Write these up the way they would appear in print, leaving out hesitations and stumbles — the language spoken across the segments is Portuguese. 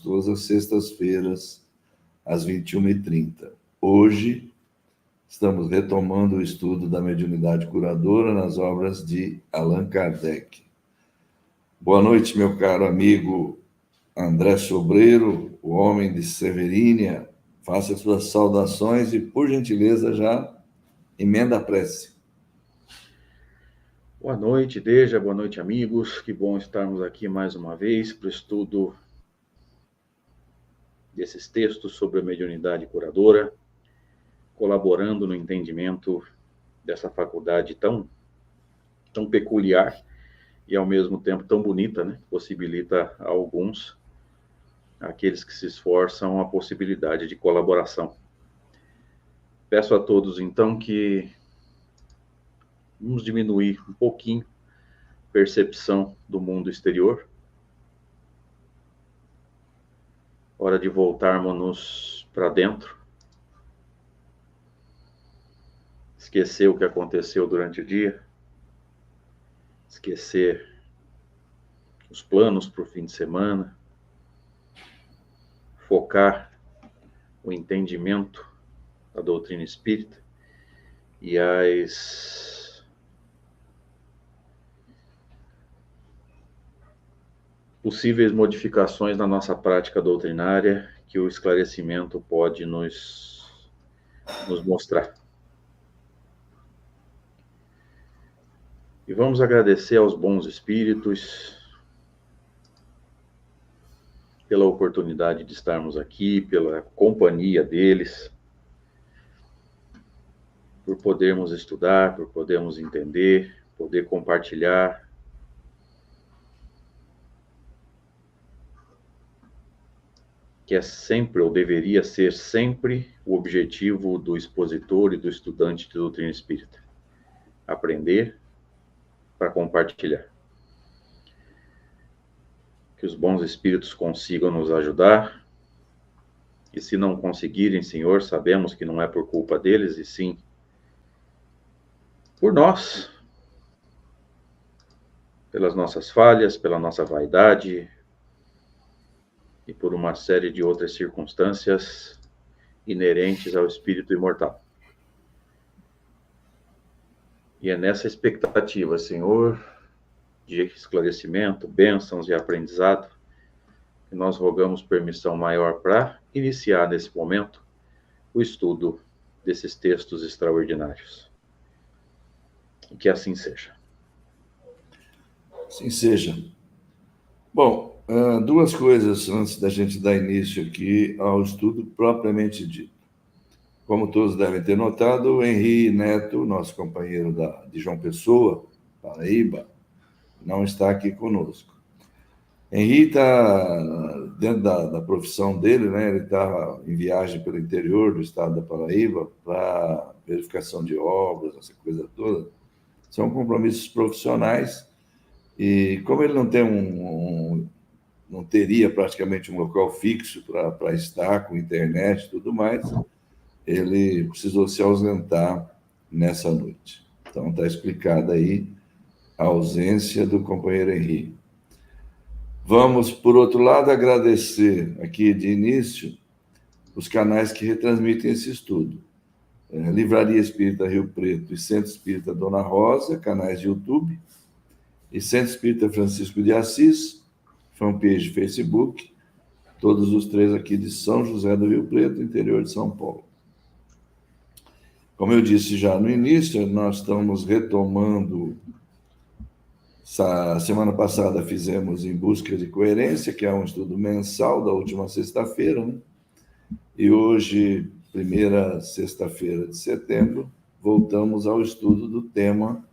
todas as sextas-feiras, às 21h30. Hoje, estamos retomando o estudo da mediunidade curadora nas obras de Allan Kardec. Boa noite, meu caro amigo André Sobreiro, o homem de Severínia. Faça suas saudações e, por gentileza, já emenda a prece. Boa noite, Deja. Boa noite, amigos. Que bom estarmos aqui mais uma vez para o estudo desses textos sobre a mediunidade curadora, colaborando no entendimento dessa faculdade tão peculiar e, ao mesmo tempo, tão bonita, né? Possibilita a alguns, aqueles que se esforçam, a possibilidade de colaboração. Peço a todos, então, que vamos diminuir um pouquinho a percepção do mundo exterior. Hora de voltarmos para dentro. Esquecer o que aconteceu durante o dia. Esquecer os planos para o fim de semana. Focar o entendimento da doutrina espírita e as possíveis modificações na nossa prática doutrinária que o esclarecimento pode nos mostrar. E vamos agradecer aos bons espíritos pela oportunidade de estarmos aqui, pela companhia deles, por podermos estudar, por podermos entender, poder compartilhar. Que é sempre, ou deveria ser sempre, o objetivo do expositor e do estudante de doutrina espírita. Aprender para compartilhar. Que os bons espíritos consigam nos ajudar. E se não conseguirem, Senhor, sabemos que não é por culpa deles, e sim por nós. Pelas nossas falhas, pela nossa vaidade, e por uma série de outras circunstâncias inerentes ao espírito imortal. E é nessa expectativa, Senhor, de esclarecimento, bênçãos e aprendizado, que nós rogamos permissão maior para iniciar nesse momento o estudo desses textos extraordinários. E que assim seja. Assim seja. Bom, duas coisas antes da gente dar início aqui ao estudo propriamente dito. Como todos devem ter notado, o Henri Neto, nosso companheiro de João Pessoa, Paraíba, não está aqui conosco. Henri está dentro da profissão dele, né? Ele está em viagem pelo interior do estado da Paraíba para verificação de obras, essa coisa toda. São compromissos profissionais e como ele não tem não teria praticamente um local fixo para estar com internet e tudo mais, ele precisou se ausentar nessa noite. Então, está explicada aí a ausência do companheiro Henri. Vamos, por outro lado, agradecer aqui de início os canais que retransmitem esse estudo. Livraria Espírita Rio Preto e Centro Espírita Dona Rosa, canais de YouTube, e Centro Espírita Francisco de Assis, fanpage Facebook, todos os três aqui de São José do Rio Preto, interior de São Paulo. Como eu disse já no início, nós estamos retomando. Semana passada fizemos Em Busca de Coerência, que é um estudo mensal da última sexta-feira, né? E hoje, primeira sexta-feira de setembro, voltamos ao estudo do tema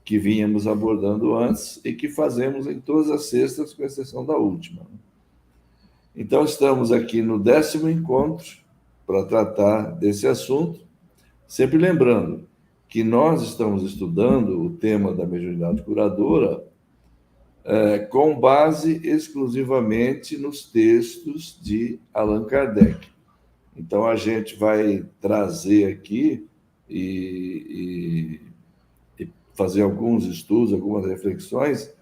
que vínhamos abordando antes e que fazemos em todas as sextas, com exceção da última. Então, estamos aqui no 10º encontro para tratar desse assunto, sempre lembrando que nós estamos estudando o tema da mediunidade curadora com base exclusivamente nos textos de Allan Kardec. Então, a gente vai trazer aqui e fazer alguns estudos, algumas reflexões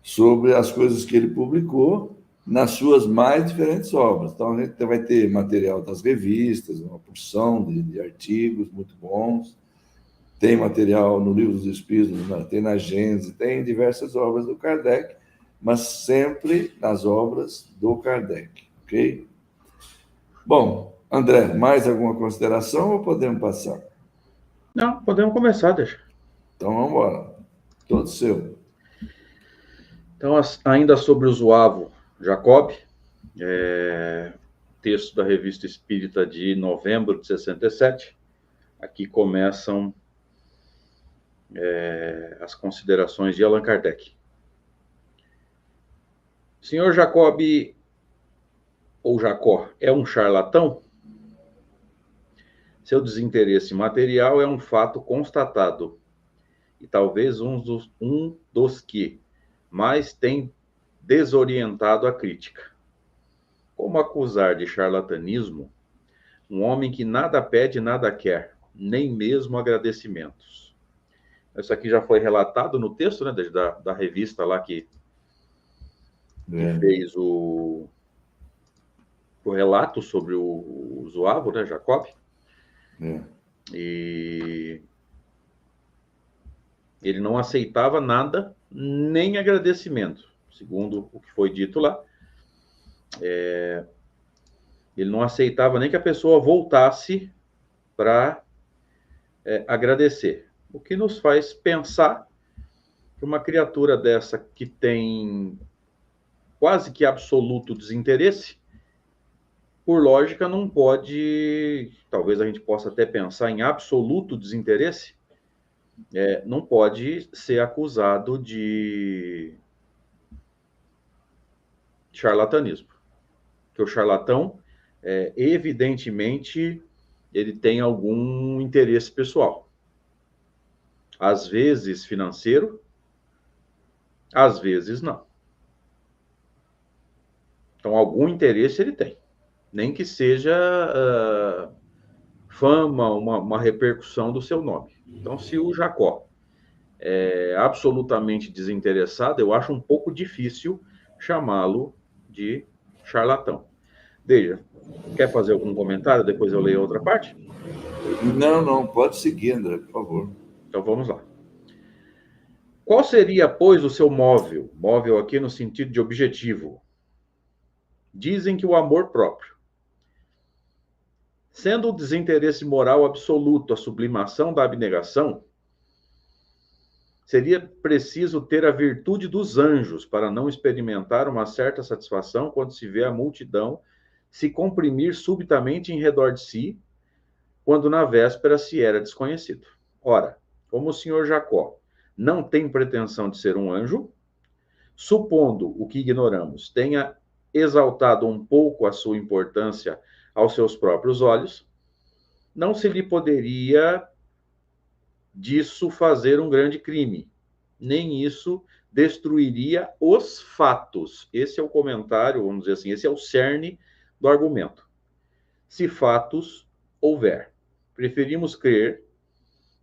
sobre as coisas que ele publicou nas suas mais diferentes obras. Então, a gente vai ter material das revistas, uma porção de artigos muito bons, tem material no Livro dos Espíritos, tem na Gênese, tem diversas obras do Kardec, mas sempre nas obras do Kardec, ok? Bom, André, mais alguma consideração ou podemos passar? Não, podemos começar, deixa. Então, vamos embora. Todo seu. Então, ainda sobre o Zuavo Jacob, texto da Revista Espírita de novembro de 67, aqui começam as considerações de Allan Kardec. Senhor Jacob, ou Jacó, é um charlatão? Seu desinteresse material é um fato constatado, e talvez um dos que mais tem desorientado a crítica. Como acusar de charlatanismo um homem que nada pede, nada quer, nem mesmo agradecimentos? Isso aqui já foi relatado no texto, né, da revista lá que fez o relato sobre o Zuavo, né, Jacob. E ele não aceitava nada, nem agradecimento, segundo o que foi dito lá. Ele não aceitava nem que a pessoa voltasse para agradecer. O que nos faz pensar que uma criatura dessa que tem quase que absoluto desinteresse, por lógica, não pode, talvez a gente possa até pensar em absoluto desinteresse, não pode ser acusado de charlatanismo. Porque o charlatão, evidentemente, ele tem algum interesse pessoal. Às vezes financeiro, às vezes não. Então, algum interesse ele tem. Nem que seja fama, uma repercussão do seu nome. Então, se o Jacó é absolutamente desinteressado, eu acho um pouco difícil chamá-lo de charlatão. Deja, quer fazer algum comentário? Depois eu leio a outra parte? Não, pode seguir, André, por favor. Então, vamos lá. Qual seria, pois, o seu móvel? Móvel aqui no sentido de objetivo. Dizem que o amor próprio. Sendo o desinteresse moral absoluto a sublimação da abnegação, seria preciso ter a virtude dos anjos para não experimentar uma certa satisfação quando se vê a multidão se comprimir subitamente em redor de si, quando na véspera se era desconhecido. Ora, como o senhor Jacó não tem pretensão de ser um anjo, supondo o que ignoramos tenha exaltado um pouco a sua importância aos seus próprios olhos, não se lhe poderia disso fazer um grande crime, nem isso destruiria os fatos. Esse é o comentário, vamos dizer assim, esse é o cerne do argumento. Se fatos houver, preferimos crer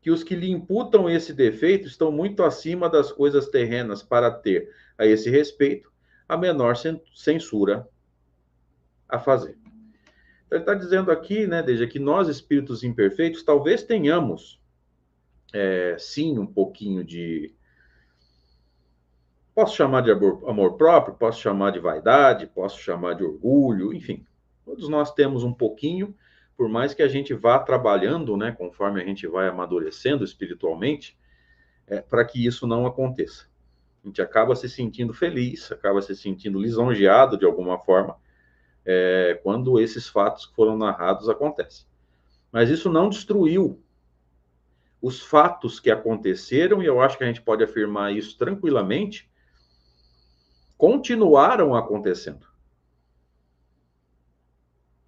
que os que lhe imputam esse defeito estão muito acima das coisas terrenas para ter, a esse respeito, a menor censura a fazer. Então, ele está dizendo aqui, né, desde que nós, espíritos imperfeitos, talvez tenhamos, sim, um pouquinho de... Posso chamar de amor próprio, posso chamar de vaidade, posso chamar de orgulho, enfim. Todos nós temos um pouquinho, por mais que a gente vá trabalhando, né, conforme a gente vai amadurecendo espiritualmente, para que isso não aconteça. A gente acaba se sentindo feliz, acaba se sentindo lisonjeado de alguma forma, quando esses fatos que foram narrados acontecem. Mas isso não destruiu os fatos que aconteceram, e eu acho que a gente pode afirmar isso tranquilamente, continuaram acontecendo.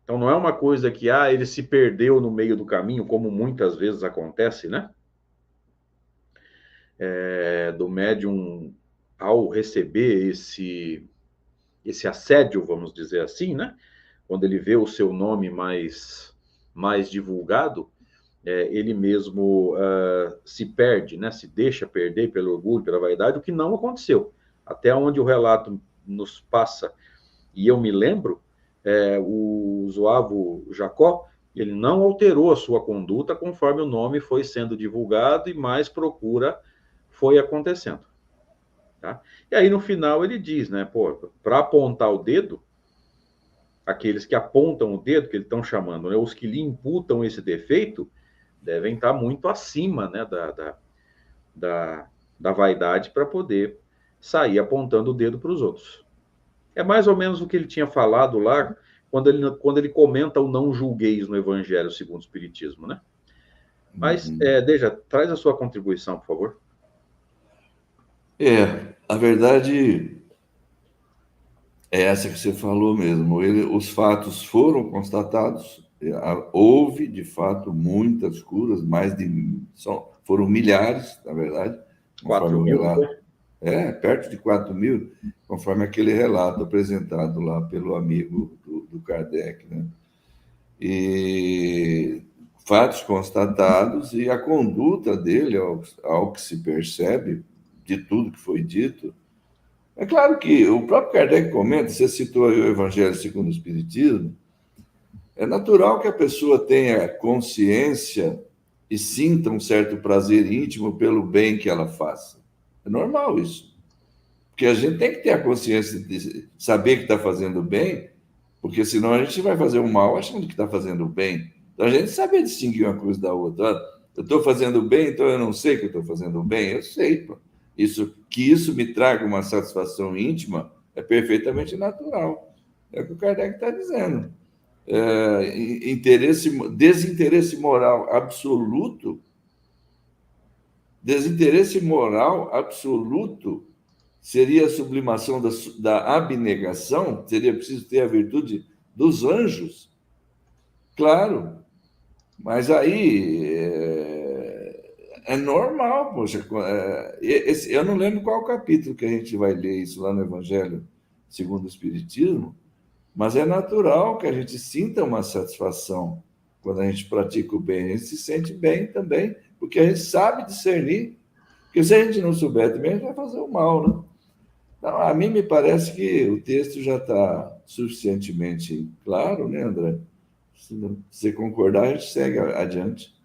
Então não é uma coisa que, ele se perdeu no meio do caminho, como muitas vezes acontece, né? Do médium, ao receber esse assédio, vamos dizer assim, né? Quando ele vê o seu nome mais divulgado, ele mesmo se perde, né? Se deixa perder pelo orgulho, pela vaidade, o que não aconteceu. Até onde o relato nos passa E eu me lembro, o Zoavo Jacó, ele não alterou a sua conduta conforme o nome foi sendo divulgado e mais procura foi acontecendo. Tá? E aí, no final, ele diz, né, para apontar o dedo, aqueles que apontam o dedo, que eles estão chamando, né, os que lhe imputam esse defeito, devem estar muito acima, né, da vaidade para poder sair apontando o dedo para os outros. É mais ou menos o que ele tinha falado lá, quando ele comenta o não julgueis no Evangelho segundo o Espiritismo, né? Mas, Deja, traz a sua contribuição, por favor. A verdade é essa que você falou mesmo. Os fatos foram constatados, houve, de fato, muitas curas, foram milhares, na verdade, 4 conforme o mil, não relato. foi? Perto de 4.000, conforme aquele relato apresentado lá pelo amigo do Kardec, né? E fatos constatados e a conduta dele, ao que se percebe de tudo que foi dito. É claro que o próprio Kardec comenta, você citou aí o Evangelho segundo o Espiritismo, é natural que a pessoa tenha consciência e sinta um certo prazer íntimo pelo bem que ela faça. É normal isso. Porque a gente tem que ter a consciência de saber que está fazendo bem, porque senão a gente vai fazer o mal achando que está fazendo bem. Então a gente sabe distinguir uma coisa da outra. Eu estou fazendo bem, então eu não sei que eu estou fazendo bem. Eu sei, pô. Que isso me traga uma satisfação íntima é perfeitamente natural. É o que o Kardec está dizendo. Desinteresse moral absoluto seria a sublimação da abnegação? Seria preciso ter a virtude dos anjos? Claro, mas aí é normal, poxa. Eu não lembro qual capítulo que a gente vai ler isso lá no Evangelho segundo o Espiritismo, mas é natural que a gente sinta uma satisfação quando a gente pratica o bem. A gente se sente bem também, porque a gente sabe discernir. Porque se a gente não souber também, a gente vai fazer o mal, né? Então, a mim me parece que o texto já está suficientemente claro, né, André? Se você concordar, a gente segue adiante.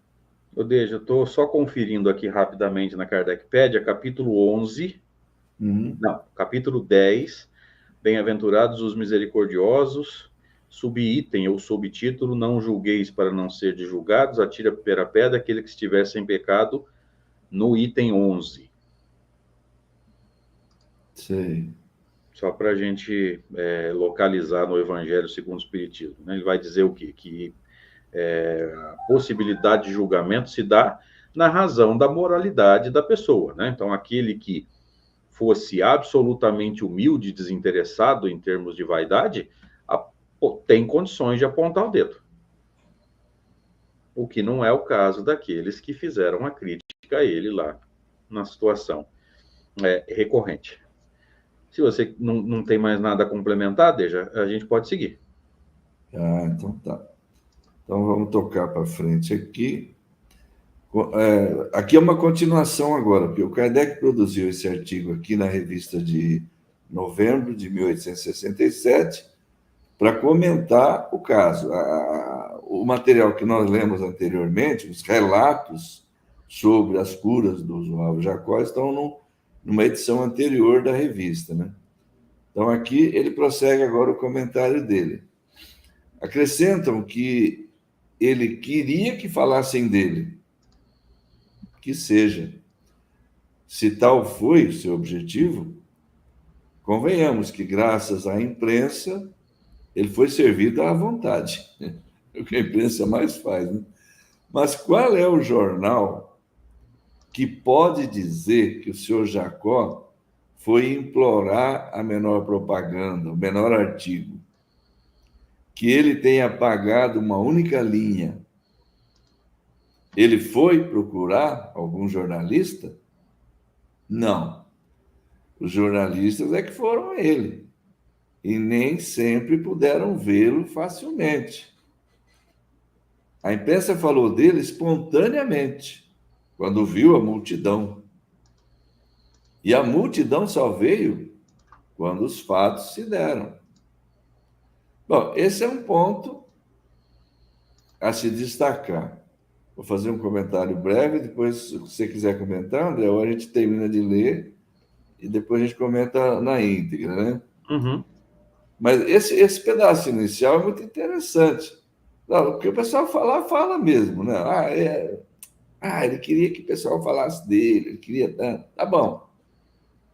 Deja, eu estou só conferindo aqui rapidamente na Kardecpédia, capítulo 11, não, capítulo 10, Bem-aventurados os misericordiosos, subitem ou subtítulo, não julgueis para não ser de julgados, atira a primeira pedra aquele que estiver sem pecado, no item 11. Sei. Só para a gente localizar no Evangelho segundo o Espiritismo. Né? Ele vai dizer o quê? Que a possibilidade de julgamento se dá na razão da moralidade da pessoa. Né? Então, aquele que fosse absolutamente humilde e desinteressado em termos de vaidade, tem condições de apontar o dedo. O que não é o caso daqueles que fizeram a crítica a ele lá na situação recorrente. Se você não tem mais nada a complementar, Deja, a gente pode seguir. Então tá. Então vamos tocar para frente aqui. Aqui é uma continuação agora, porque o Kardec produziu esse artigo aqui na revista de novembro de 1867 para comentar o caso. O material que nós lemos anteriormente, os relatos sobre as curas do Zoavo Jacó, estão numa edição anterior da revista, né? Então aqui ele prossegue agora o comentário dele. Acrescentam que ele queria que falassem dele, que seja. Se tal foi o seu objetivo, convenhamos que, graças à imprensa, ele foi servido à vontade. É o que a imprensa mais faz, né? Mas qual é o jornal que pode dizer que o senhor Jacó foi implorar a menor propaganda, o menor artigo? Que ele tenha pagado uma única linha? Ele foi procurar algum jornalista? Não. Os jornalistas é que foram a ele. E nem sempre puderam vê-lo facilmente. A imprensa falou dele espontaneamente, quando viu a multidão. E a multidão só veio quando os fatos se deram. Bom, esse é um ponto a se destacar. Vou fazer um comentário breve, depois, se você quiser comentar, André, ou a gente termina de ler e depois a gente comenta na íntegra, né? Uhum. Mas esse pedaço inicial é muito interessante. Não, porque o pessoal fala mesmo, né? Ele queria que o pessoal falasse dele, ele queria tanto. Tá bom.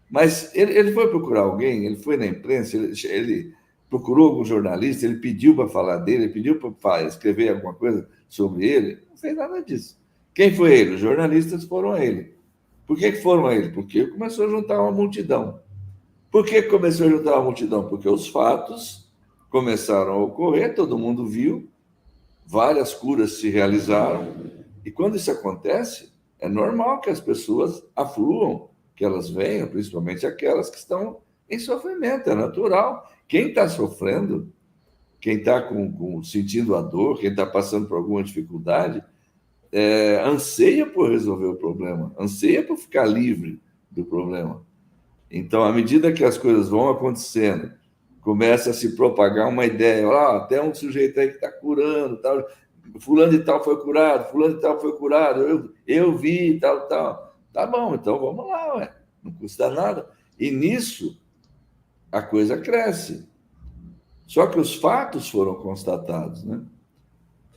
Mas ele foi procurar alguém, ele foi na imprensa, ele procurou algum jornalista, ele pediu para falar dele, ele pediu para escrever alguma coisa sobre ele. Não fez nada disso. Quem foi ele? Os jornalistas foram a ele. Por que foram a ele? Porque começou a juntar uma multidão. Por que começou a juntar uma multidão? Porque os fatos começaram a ocorrer, todo mundo viu, várias curas se realizaram, e quando isso acontece, é normal que as pessoas afluam, que elas venham, principalmente aquelas que estão em sofrimento, é natural. Quem está sofrendo, quem está sentindo a dor, quem está passando por alguma dificuldade, anseia por resolver o problema, anseia por ficar livre do problema. Então, à medida que as coisas vão acontecendo, começa a se propagar uma ideia, até um sujeito aí que está curando, tal, fulano de tal foi curado, fulano de tal foi curado, eu vi, tal, tal. Tá bom, então vamos lá, ué. Não custa nada. E nisso, a coisa cresce. Só que os fatos foram constatados, né?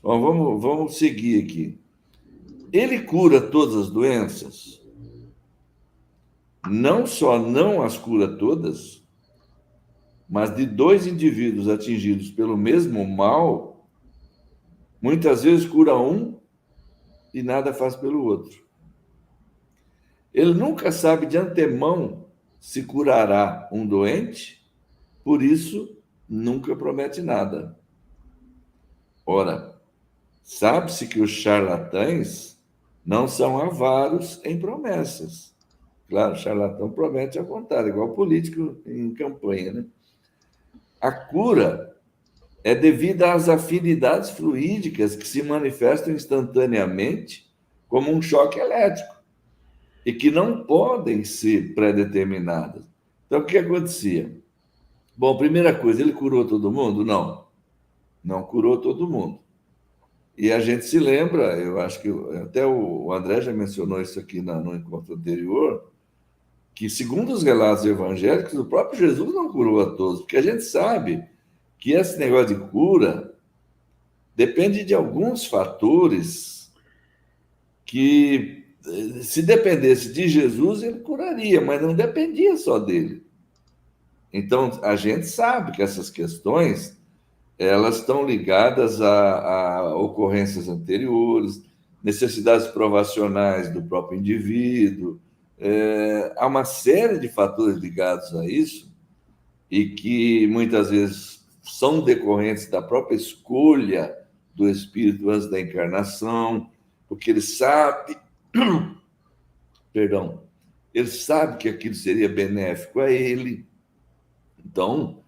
Bom, vamos seguir aqui. Ele cura todas as doenças? Não só não as cura todas, mas de dois indivíduos atingidos pelo mesmo mal, muitas vezes cura um e nada faz pelo outro. Ele nunca sabe de antemão se curará um doente, por isso nunca promete nada. Ora, sabe-se que os charlatães não são avaros em promessas. Claro, o charlatão promete ao contrário, igual político em campanha, né? A cura é devida às afinidades fluídicas que se manifestam instantaneamente como um choque elétrico e que não podem ser pré-determinadas. Então, o que acontecia? Bom, primeira coisa, ele curou todo mundo? Não, não curou todo mundo. E a gente se lembra, eu acho que até o André já mencionou isso aqui no encontro anterior, que segundo os relatos evangélicos, o próprio Jesus não curou a todos, porque a gente sabe que esse negócio de cura depende de alguns fatores que, se dependesse de Jesus, ele curaria, mas não dependia só dele. Então, a gente sabe que essas questões elas estão ligadas a ocorrências anteriores, necessidades provacionais do próprio indivíduo. Há uma série de fatores ligados a isso e que muitas vezes são decorrentes da própria escolha do espírito antes da encarnação, porque ele sabe, perdão, ele sabe que aquilo seria benéfico a ele. Então,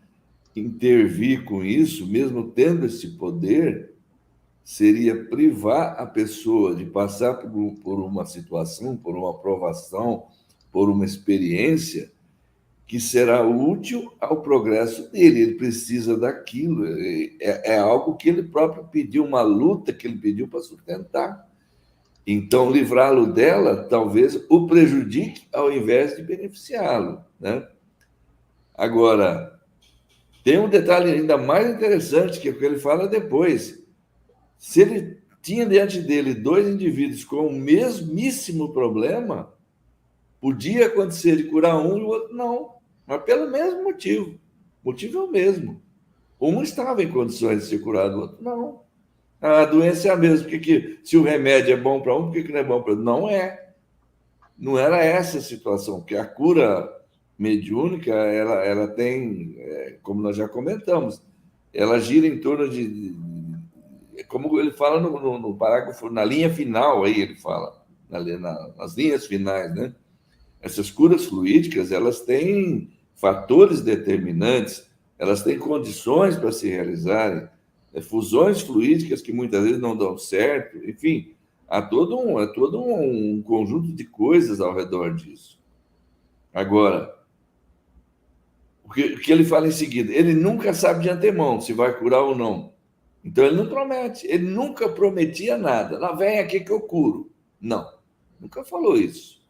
intervir com isso, mesmo tendo esse poder, seria privar a pessoa de passar por uma situação, por uma provação, por uma experiência que será útil ao progresso dele. Ele precisa daquilo. É algo que ele próprio pediu, uma luta que ele pediu para sustentar. Então, livrá-lo dela talvez o prejudique ao invés de beneficiá-lo, né? Agora, tem um detalhe ainda mais interessante, que é o que ele fala depois. Se ele tinha diante dele dois indivíduos com o mesmíssimo problema, podia acontecer de curar um e o outro não, mas pelo mesmo motivo. O motivo é o mesmo. Um estava em condições de ser curado, o outro não. A doença é a mesma. Se o remédio é bom para um, por que não é bom para outro? Não é. Não era essa a situação, porque a cura mediúnica, ela tem, como nós já comentamos, ela gira em torno como ele fala no parágrafo, na linha final, aí ele fala, nas linhas finais, né? Essas curas fluídicas, elas têm fatores determinantes, elas têm condições para se realizarem, fusões fluídicas que muitas vezes não dão certo, enfim, há todo um conjunto de coisas ao redor disso. Agora, o que ele fala em seguida, ele nunca sabe de antemão se vai curar ou não. Então ele não promete, ele nunca prometia nada. Lá vem aqui que eu curo. Não, nunca falou isso.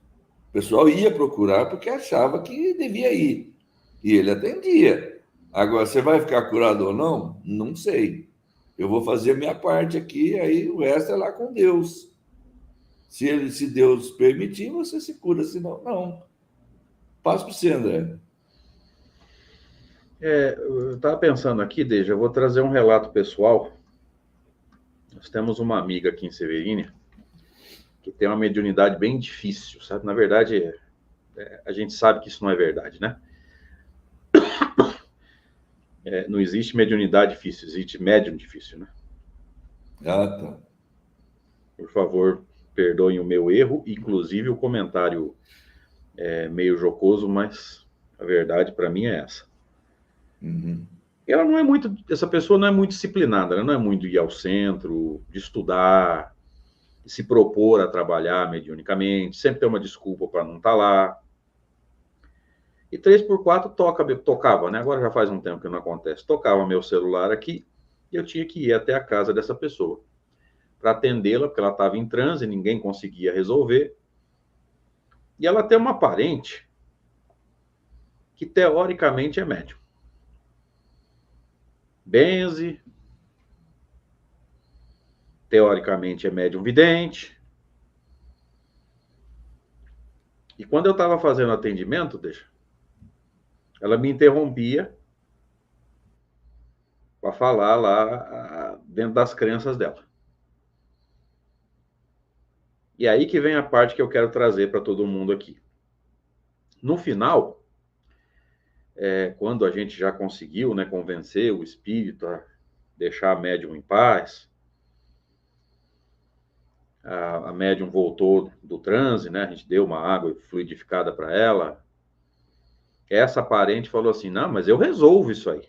O pessoal ia procurar porque achava que devia ir. E ele atendia. Agora, você vai ficar curado ou não? Não sei. Eu vou fazer a minha parte aqui, aí o resto é lá com Deus. Se Deus permitir, você se cura, senão, não. Passo para você, André. Eu estava pensando aqui, Deja, eu vou trazer um relato pessoal. Nós temos uma amiga aqui em Severina que tem uma mediunidade bem difícil, sabe? Na verdade, a gente sabe que isso não é verdade, né? Não existe mediunidade difícil, existe médium difícil, né? Ah, tá. Por favor, perdoem o meu erro, inclusive o comentário meio jocoso, mas a verdade para mim é essa. Uhum. Ela não é muito, essa pessoa não é muito disciplinada, ela não é muito de ir ao centro, de estudar, de se propor a trabalhar mediunicamente, sempre tem uma desculpa para não estar lá. E 3x4 tocava, né? Agora já faz um tempo que não acontece. Tocava meu celular aqui e eu tinha que ir até a casa dessa pessoa para atendê-la, porque ela estava em transe, ninguém conseguia resolver. E ela tem uma parente que teoricamente é médium. Benze, teoricamente é médium vidente. E quando eu estava fazendo atendimento, ela me interrompia para falar lá dentro das crenças dela. E aí que vem a parte que eu quero trazer para todo mundo aqui. No final, quando a gente já conseguiu, né, convencer o espírito a deixar a médium em paz, a médium voltou do transe, né, a gente deu uma água fluidificada para ela. Essa parente falou assim, não, mas eu resolvo isso aí.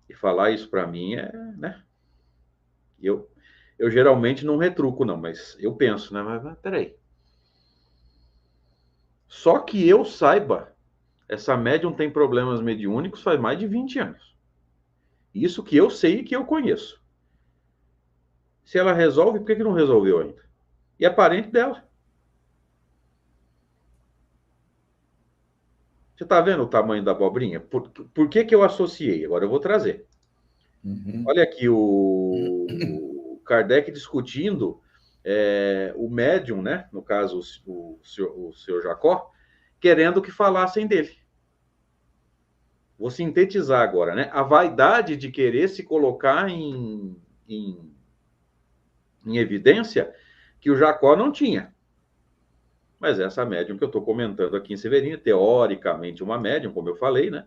E falar isso para mim né? Eu geralmente não retruco, não, mas eu penso, né? Mas peraí. Só que eu saiba, essa médium tem problemas mediúnicos faz mais de 20 anos. Isso que eu sei e que eu conheço. Se ela resolve, por que não resolveu ainda? E é parente dela. Você está vendo o tamanho da abobrinha? Por que eu associei? Agora eu vou trazer. Uhum. Olha aqui o Kardec discutindo o médium, né? No caso, o senhor Jacó, querendo que falassem dele. Vou sintetizar agora, né? A vaidade de querer se colocar em evidência que o Jacó não tinha. Mas essa médium que eu estou comentando aqui em Severina, teoricamente uma médium, como eu falei, né?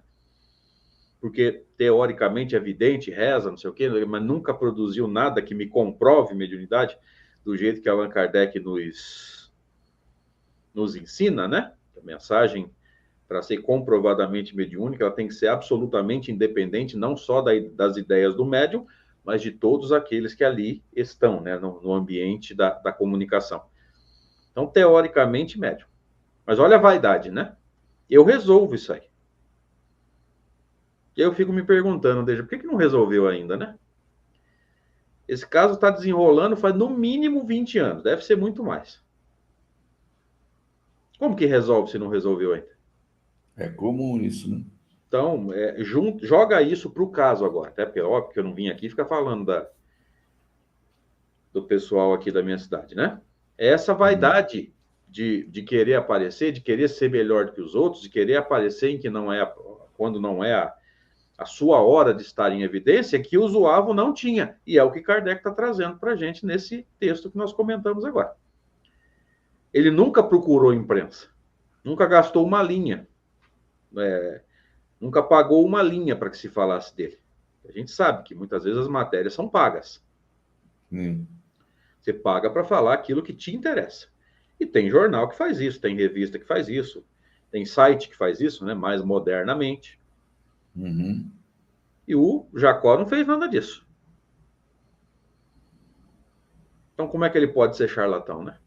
Porque teoricamente é vidente, reza, não sei o quê, mas nunca produziu nada que me comprove mediunidade do jeito que Allan Kardec nos ensina, né? A mensagem, para ser comprovadamente mediúnica, ela tem que ser absolutamente independente, não só das ideias do médium, mas de todos aqueles que ali estão, né? No ambiente da comunicação. Então, teoricamente, médium. Mas olha a vaidade, né? Eu resolvo isso aí. E eu fico me perguntando, por que não resolveu ainda, né? Esse caso está desenrolando faz no mínimo 20 anos, deve ser muito mais. Como que resolve se não resolveu ainda? É comum isso, né? Então, joga isso para o caso agora, até porque, óbvio, que eu não vim aqui ficar falando do pessoal aqui da minha cidade, né? É essa vaidade de querer aparecer, de querer ser melhor do que os outros, de querer aparecer em que não é, quando não é a sua hora de estar em evidência, que o Zuavo não tinha. E é o que Kardec está trazendo para a gente nesse texto que nós comentamos agora. Ele nunca procurou imprensa, nunca gastou uma linha, nunca pagou uma linha para que se falasse dele. A gente sabe que muitas vezes as matérias são pagas. Você paga para falar aquilo que te interessa. E tem jornal que faz isso, tem revista que faz isso, tem site que faz isso, né, mais modernamente. Uhum. E o Jacó não fez nada disso. Então, como é que ele pode ser charlatão, né?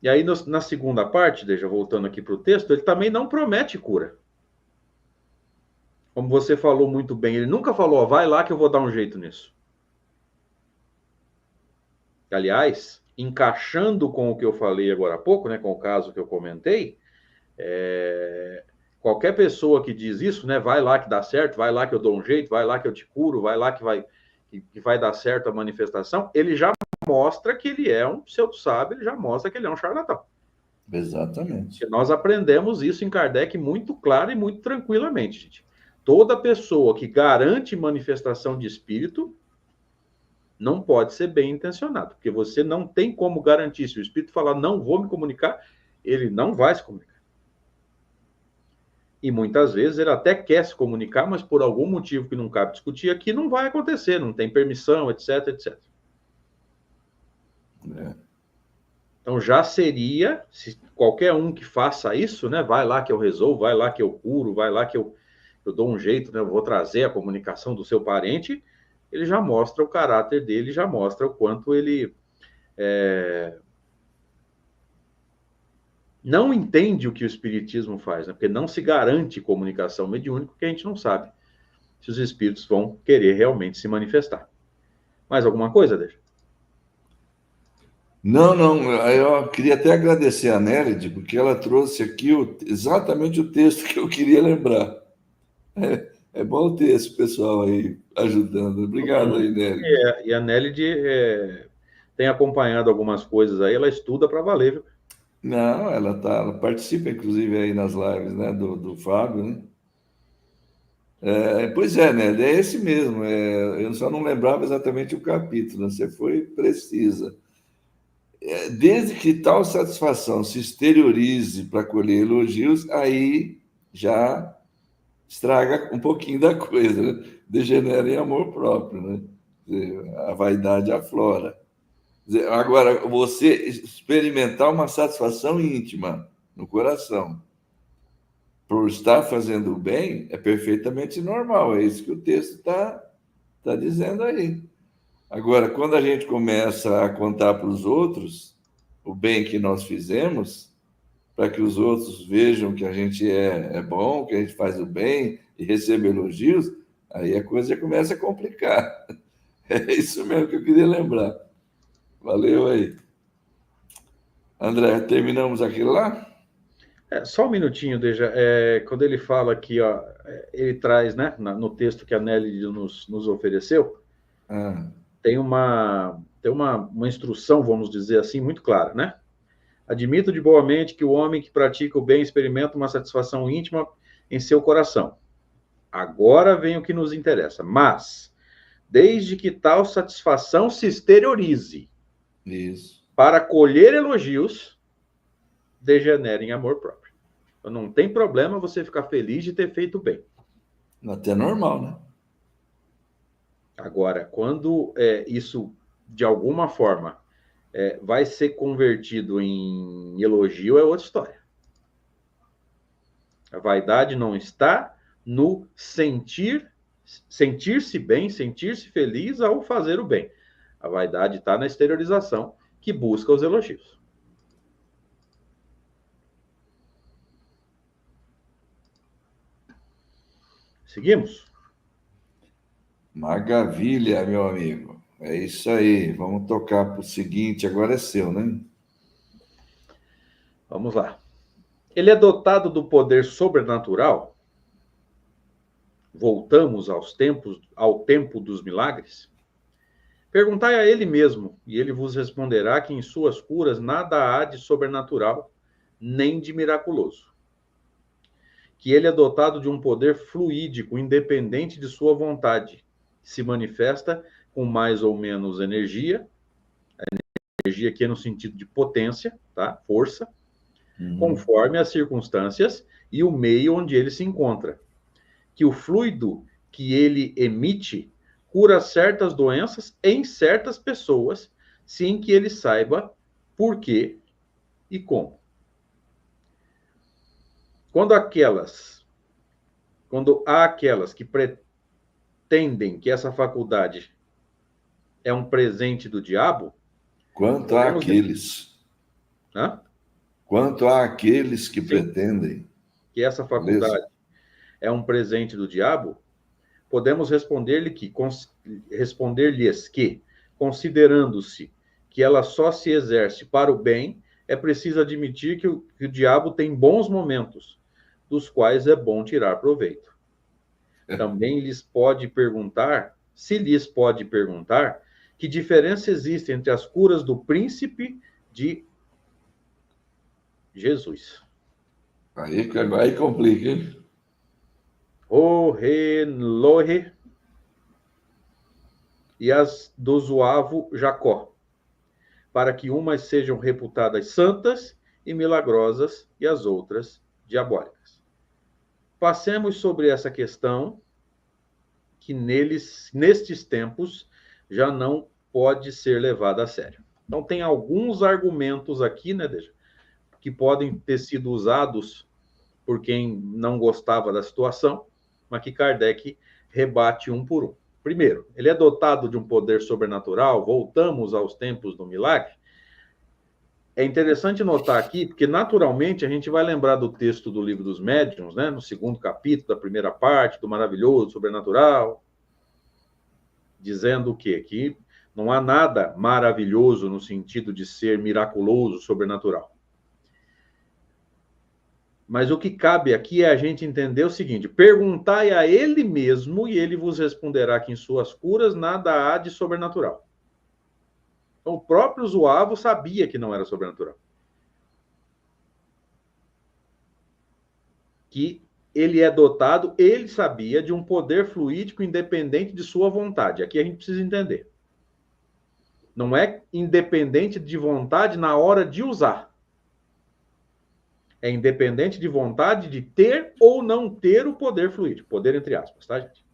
E aí, na segunda parte, deixa voltando aqui para o texto, ele também não promete cura. Como você falou muito bem, ele nunca falou, ó, vai lá que eu vou dar um jeito nisso. Aliás, encaixando com o que eu falei agora há pouco, né, com o caso que eu comentei, qualquer pessoa que diz isso, né, vai lá que dá certo, vai lá que eu dou um jeito, vai lá que eu te curo, vai lá que vai dar certo a manifestação, ele já mostra que ele é um pseudo-sábio, ele já mostra que ele é um charlatão. Exatamente. Porque nós aprendemos isso em Kardec muito claro e muito tranquilamente, gente. Toda pessoa que garante manifestação de espírito não pode ser bem intencionado, porque você não tem como garantir. Se o espírito falar, não vou me comunicar, ele não vai se comunicar. E muitas vezes ele até quer se comunicar, mas por algum motivo que não cabe discutir aqui, não vai acontecer, não tem permissão, etc, etc. Então já seria, se qualquer um que faça isso, né, vai lá que eu resolvo, vai lá que eu curo, vai lá que eu dou um jeito, né, eu vou trazer a comunicação do seu parente, ele já mostra o caráter dele, já mostra o quanto ele não entende o que o espiritismo faz, né, porque não se garante comunicação mediúnica, porque a gente não sabe se os espíritos vão querer realmente se manifestar. Mais alguma coisa, Deixa? Não, não, eu queria até agradecer a Nélide, porque ela trouxe aqui exatamente o texto que eu queria lembrar. É bom ter esse pessoal aí ajudando. Obrigado aí, Nélide. E a Nélide tem acompanhado algumas coisas aí, ela estuda para valer, viu? Não, ela participa, inclusive, aí nas lives, né, do Fábio, né? Pois é, né? É esse mesmo. Eu só não lembrava exatamente o capítulo, né? Você foi precisa. Desde que tal satisfação se exteriorize para colher elogios, aí já estraga um pouquinho da coisa, né? Degenera em amor próprio, né? A vaidade aflora. Agora, você experimentar uma satisfação íntima no coração por estar fazendo o bem é perfeitamente normal. É isso que o texto tá dizendo aí. Agora, quando a gente começa a contar para os outros o bem que nós fizemos, para que os outros vejam que a gente é bom, que a gente faz o bem e recebe elogios, aí a coisa já começa a complicar. É isso mesmo que eu queria lembrar. Valeu aí. André, terminamos aquilo lá? Só um minutinho, Deja. Quando ele fala aqui, ó, ele traz, né, no texto que a Nelly nos ofereceu, Ah, tem uma instrução, vamos dizer assim, muito clara, né? Admito de boa mente que o homem que pratica o bem experimenta uma satisfação íntima em seu coração. Agora vem o que nos interessa. Mas, desde que tal satisfação se exteriorize isso. para colher elogios, degenera em amor próprio. Então, não tem problema você ficar feliz de ter feito bem. Até normal, né? Agora, quando isso, de alguma forma, vai ser convertido em elogio, é outra história. A vaidade não está no sentir-se bem, sentir-se feliz ao fazer o bem. A vaidade está na exteriorização, que busca os elogios. Seguimos? Maravilha, meu amigo. É isso aí. Vamos tocar para o seguinte. Agora é seu, né? Vamos lá. Ele é dotado do poder sobrenatural? Voltamos ao tempo dos milagres? Perguntai a ele mesmo, e ele vos responderá que em suas curas nada há de sobrenatural, nem de miraculoso. Que ele é dotado de um poder fluídico, independente de sua vontade, que se manifesta com mais ou menos energia, energia aqui é no sentido de potência, tá? Força, conforme as circunstâncias e o meio onde ele se encontra. Que o fluido que ele emite cura certas doenças em certas pessoas, sem que ele saiba por quê e como. Quando há aquelas que pretendem que essa faculdade é um presente do diabo, Quanto podemos... àqueles. Hã? Quanto àqueles que Sim. pretendem... Que essa faculdade é um presente do diabo, podemos responder-lhes que, considerando-se que ela só se exerce para o bem, é preciso admitir que o diabo tem bons momentos, dos quais é bom tirar proveito. Também se lhes pode perguntar, que diferença existe entre as curas do príncipe de Jesus. Aí complica, hein? O Relohe e as do zoavo Jacó, para que umas sejam reputadas santas e milagrosas e as outras diabólicas. Passemos sobre essa questão que nestes tempos, já não pode ser levada a sério. Então, tem alguns argumentos aqui, né, Deja, que podem ter sido usados por quem não gostava da situação, mas que Kardec rebate um por um. Primeiro, ele é dotado de um poder sobrenatural, voltamos aos tempos do milagre. É interessante notar aqui, porque naturalmente a gente vai lembrar do texto do Livro dos Médiuns, né, no segundo capítulo, da primeira parte, do maravilhoso, sobrenatural, dizendo o quê? Que não há nada maravilhoso no sentido de ser miraculoso, sobrenatural. Mas o que cabe aqui é a gente entender o seguinte: perguntai a ele mesmo e ele vos responderá que em suas curas nada há de sobrenatural. Então, o próprio zoavo sabia que não era sobrenatural. Que ele é dotado, ele sabia, de um poder fluídico independente de sua vontade. Aqui a gente precisa entender. Não é independente de vontade na hora de usar. É independente de vontade de ter ou não ter o poder fluídico. Poder entre aspas, tá, gente?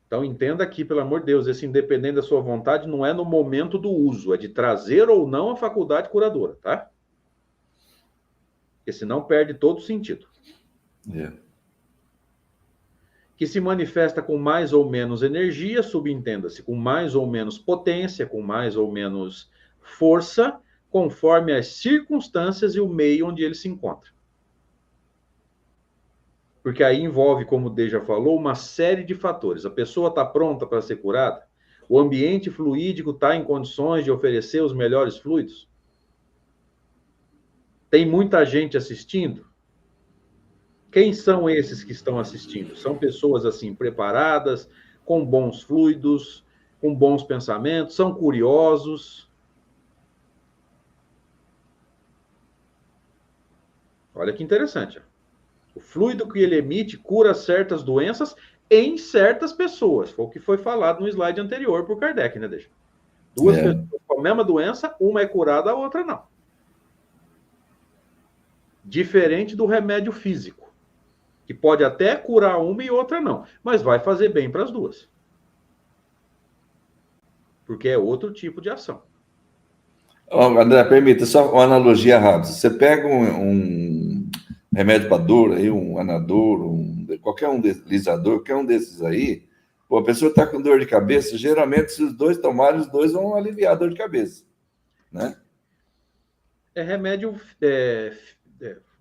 Então, entenda aqui, pelo amor de Deus, esse independente da sua vontade não é no momento do uso, é de trazer ou não a faculdade curadora, tá? Porque senão perde todo o sentido. Que se manifesta com mais ou menos energia, subentenda-se, com mais ou menos potência, com mais ou menos força, conforme as circunstâncias e o meio onde ele se encontra. Porque aí envolve, como o Deja falou, uma série de fatores. A pessoa está pronta para ser curada? O ambiente fluídico está em condições de oferecer os melhores fluidos? Tem muita gente assistindo? Quem são esses que estão assistindo? São pessoas assim preparadas, com bons fluidos, com bons pensamentos, são curiosos. Olha que interessante. O fluido que ele emite cura certas doenças em certas pessoas. Foi o que foi falado no slide anterior por Kardec, né, Deixa? Duas pessoas com a mesma doença, uma é curada, a outra não. Diferente do remédio físico, que pode até curar uma e outra não, mas vai fazer bem para as duas. Porque é outro tipo de ação. André, permita só uma analogia rápida. Você pega um remédio para dor, aí, um anador, qualquer um deslizador, qualquer um desses aí, pô, a pessoa está com dor de cabeça, geralmente, se os dois tomarem, os dois vão aliviar a dor de cabeça, né? É remédio,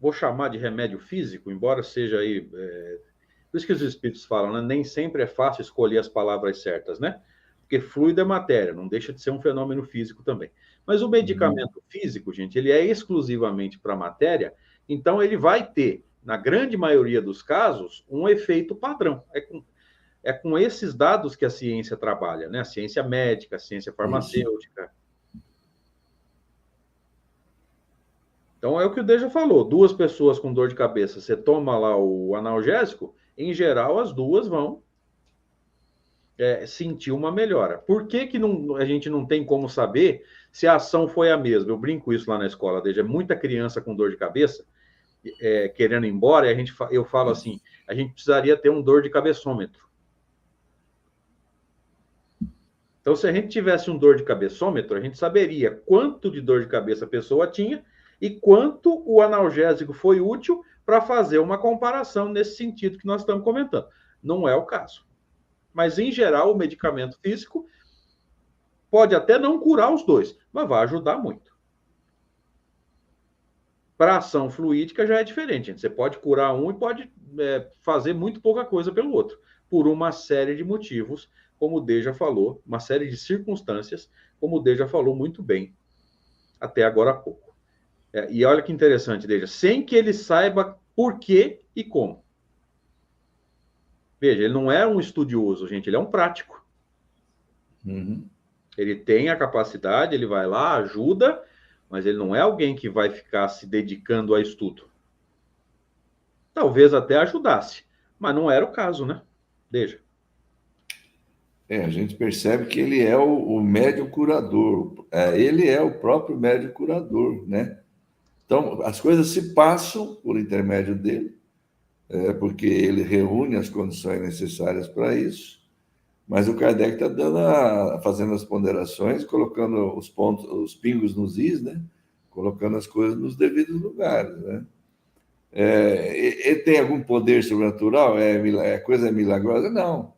vou chamar de remédio físico, embora seja aí... por isso que os espíritos falam, né? Nem sempre é fácil escolher as palavras certas, né? Porque fluido é matéria, não deixa de ser um fenômeno físico também. Mas o medicamento físico, gente, ele é exclusivamente para matéria, então ele vai ter, na grande maioria dos casos, um efeito padrão. É com esses dados que a ciência trabalha, né? A ciência médica, a ciência farmacêutica. Então, é o que o Deja falou. Duas pessoas com dor de cabeça, você toma lá o analgésico, em geral, as duas vão sentir uma melhora. Por que a gente não tem como saber se a ação foi a mesma? Eu brinco isso lá na escola, Deja. Muita criança com dor de cabeça, querendo ir embora, e eu falo assim, a gente precisaria ter um dor de cabeçômetro. Então, se a gente tivesse um dor de cabeçômetro, a gente saberia quanto de dor de cabeça a pessoa tinha e quanto o analgésico foi útil para fazer uma comparação nesse sentido que nós estamos comentando. Não é o caso. Mas, em geral, o medicamento físico Pode até não curar os dois, mas vai ajudar muito. Para ação fluídica já é diferente, gente. Você pode curar um e pode fazer muito pouca coisa pelo outro, por uma série de motivos, como o D já falou, uma série de circunstâncias, como o D já falou muito bem, até agora há pouco. E olha que interessante, Deja, sem que ele saiba por quê e como. Veja, ele não é um estudioso, gente, ele é um prático. Uhum. Ele tem a capacidade, ele vai lá, ajuda, mas ele não é alguém que vai ficar se dedicando a estudo. Talvez até ajudasse, mas não era o caso, né? Veja. A gente percebe que ele é o médium curador, ele é o próprio médium curador, né? Então, as coisas se passam por intermédio dele, porque ele reúne as condições necessárias para isso, mas o Kardec está fazendo as ponderações, colocando os pontos, os pingos nos is, né? Colocando as coisas nos devidos lugares, né? Ele tem algum poder sobrenatural? Coisa milagrosa? Não.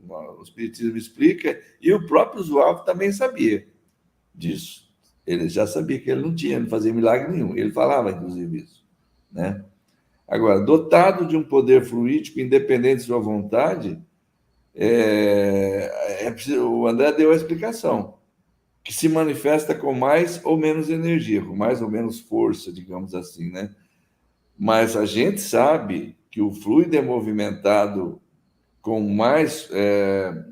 O Espiritismo explica, e o próprio Zouave também sabia disso. Ele já sabia que ele não fazia milagre nenhum. Ele falava, inclusive, isso, né? Agora, dotado de um poder fluídico, independente de sua vontade, o André deu a explicação, que se manifesta com mais ou menos energia, com mais ou menos força, digamos assim, né? Mas a gente sabe que o fluido é movimentado com mais,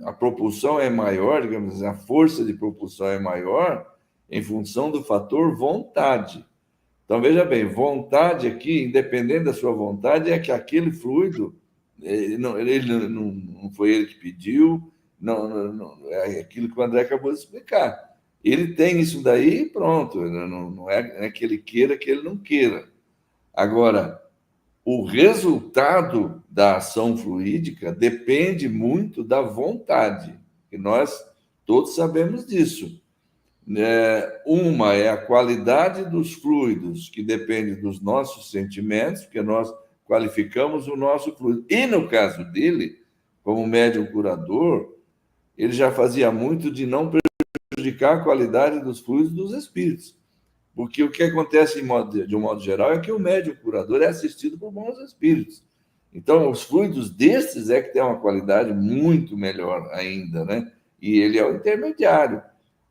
a propulsão é maior, digamos assim, a força de propulsão é maior em função do fator vontade. Então, veja bem, vontade aqui, independente da sua vontade, é que aquele fluido, não foi ele que pediu, é aquilo que o André acabou de explicar. Ele tem isso daí, pronto, não é que ele queira, que ele não queira. Agora, o resultado da ação fluídica depende muito da vontade, e nós todos sabemos disso. Uma é a qualidade dos fluidos, que depende dos nossos sentimentos, porque nós qualificamos o nosso fluido. E no caso dele, como médium curador, ele já fazia muito de não prejudicar a qualidade dos fluidos dos espíritos. Porque o que acontece de um modo geral é que o médium curador é assistido por bons espíritos. Então, os fluidos destes é que têm uma qualidade muito melhor ainda, né? E ele é o intermediário.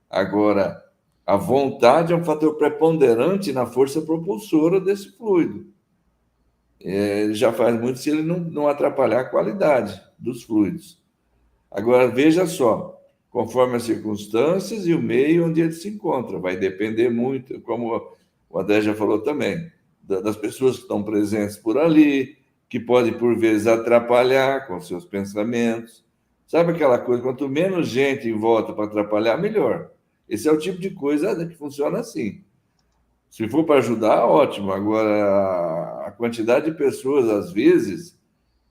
Agora, a vontade é um fator preponderante na força propulsora desse fluido. Ele já faz muito se ele não atrapalhar a qualidade dos fluidos. Agora, veja só, conforme as circunstâncias e o meio onde ele se encontra. Vai depender muito, como o André já falou também, das pessoas que estão presentes por ali, que pode, por vezes, atrapalhar com seus pensamentos. Sabe aquela coisa, quanto menos gente em volta para atrapalhar, melhor. Esse é o tipo de coisa que funciona assim. Se for para ajudar, ótimo. Agora, a quantidade de pessoas, às vezes,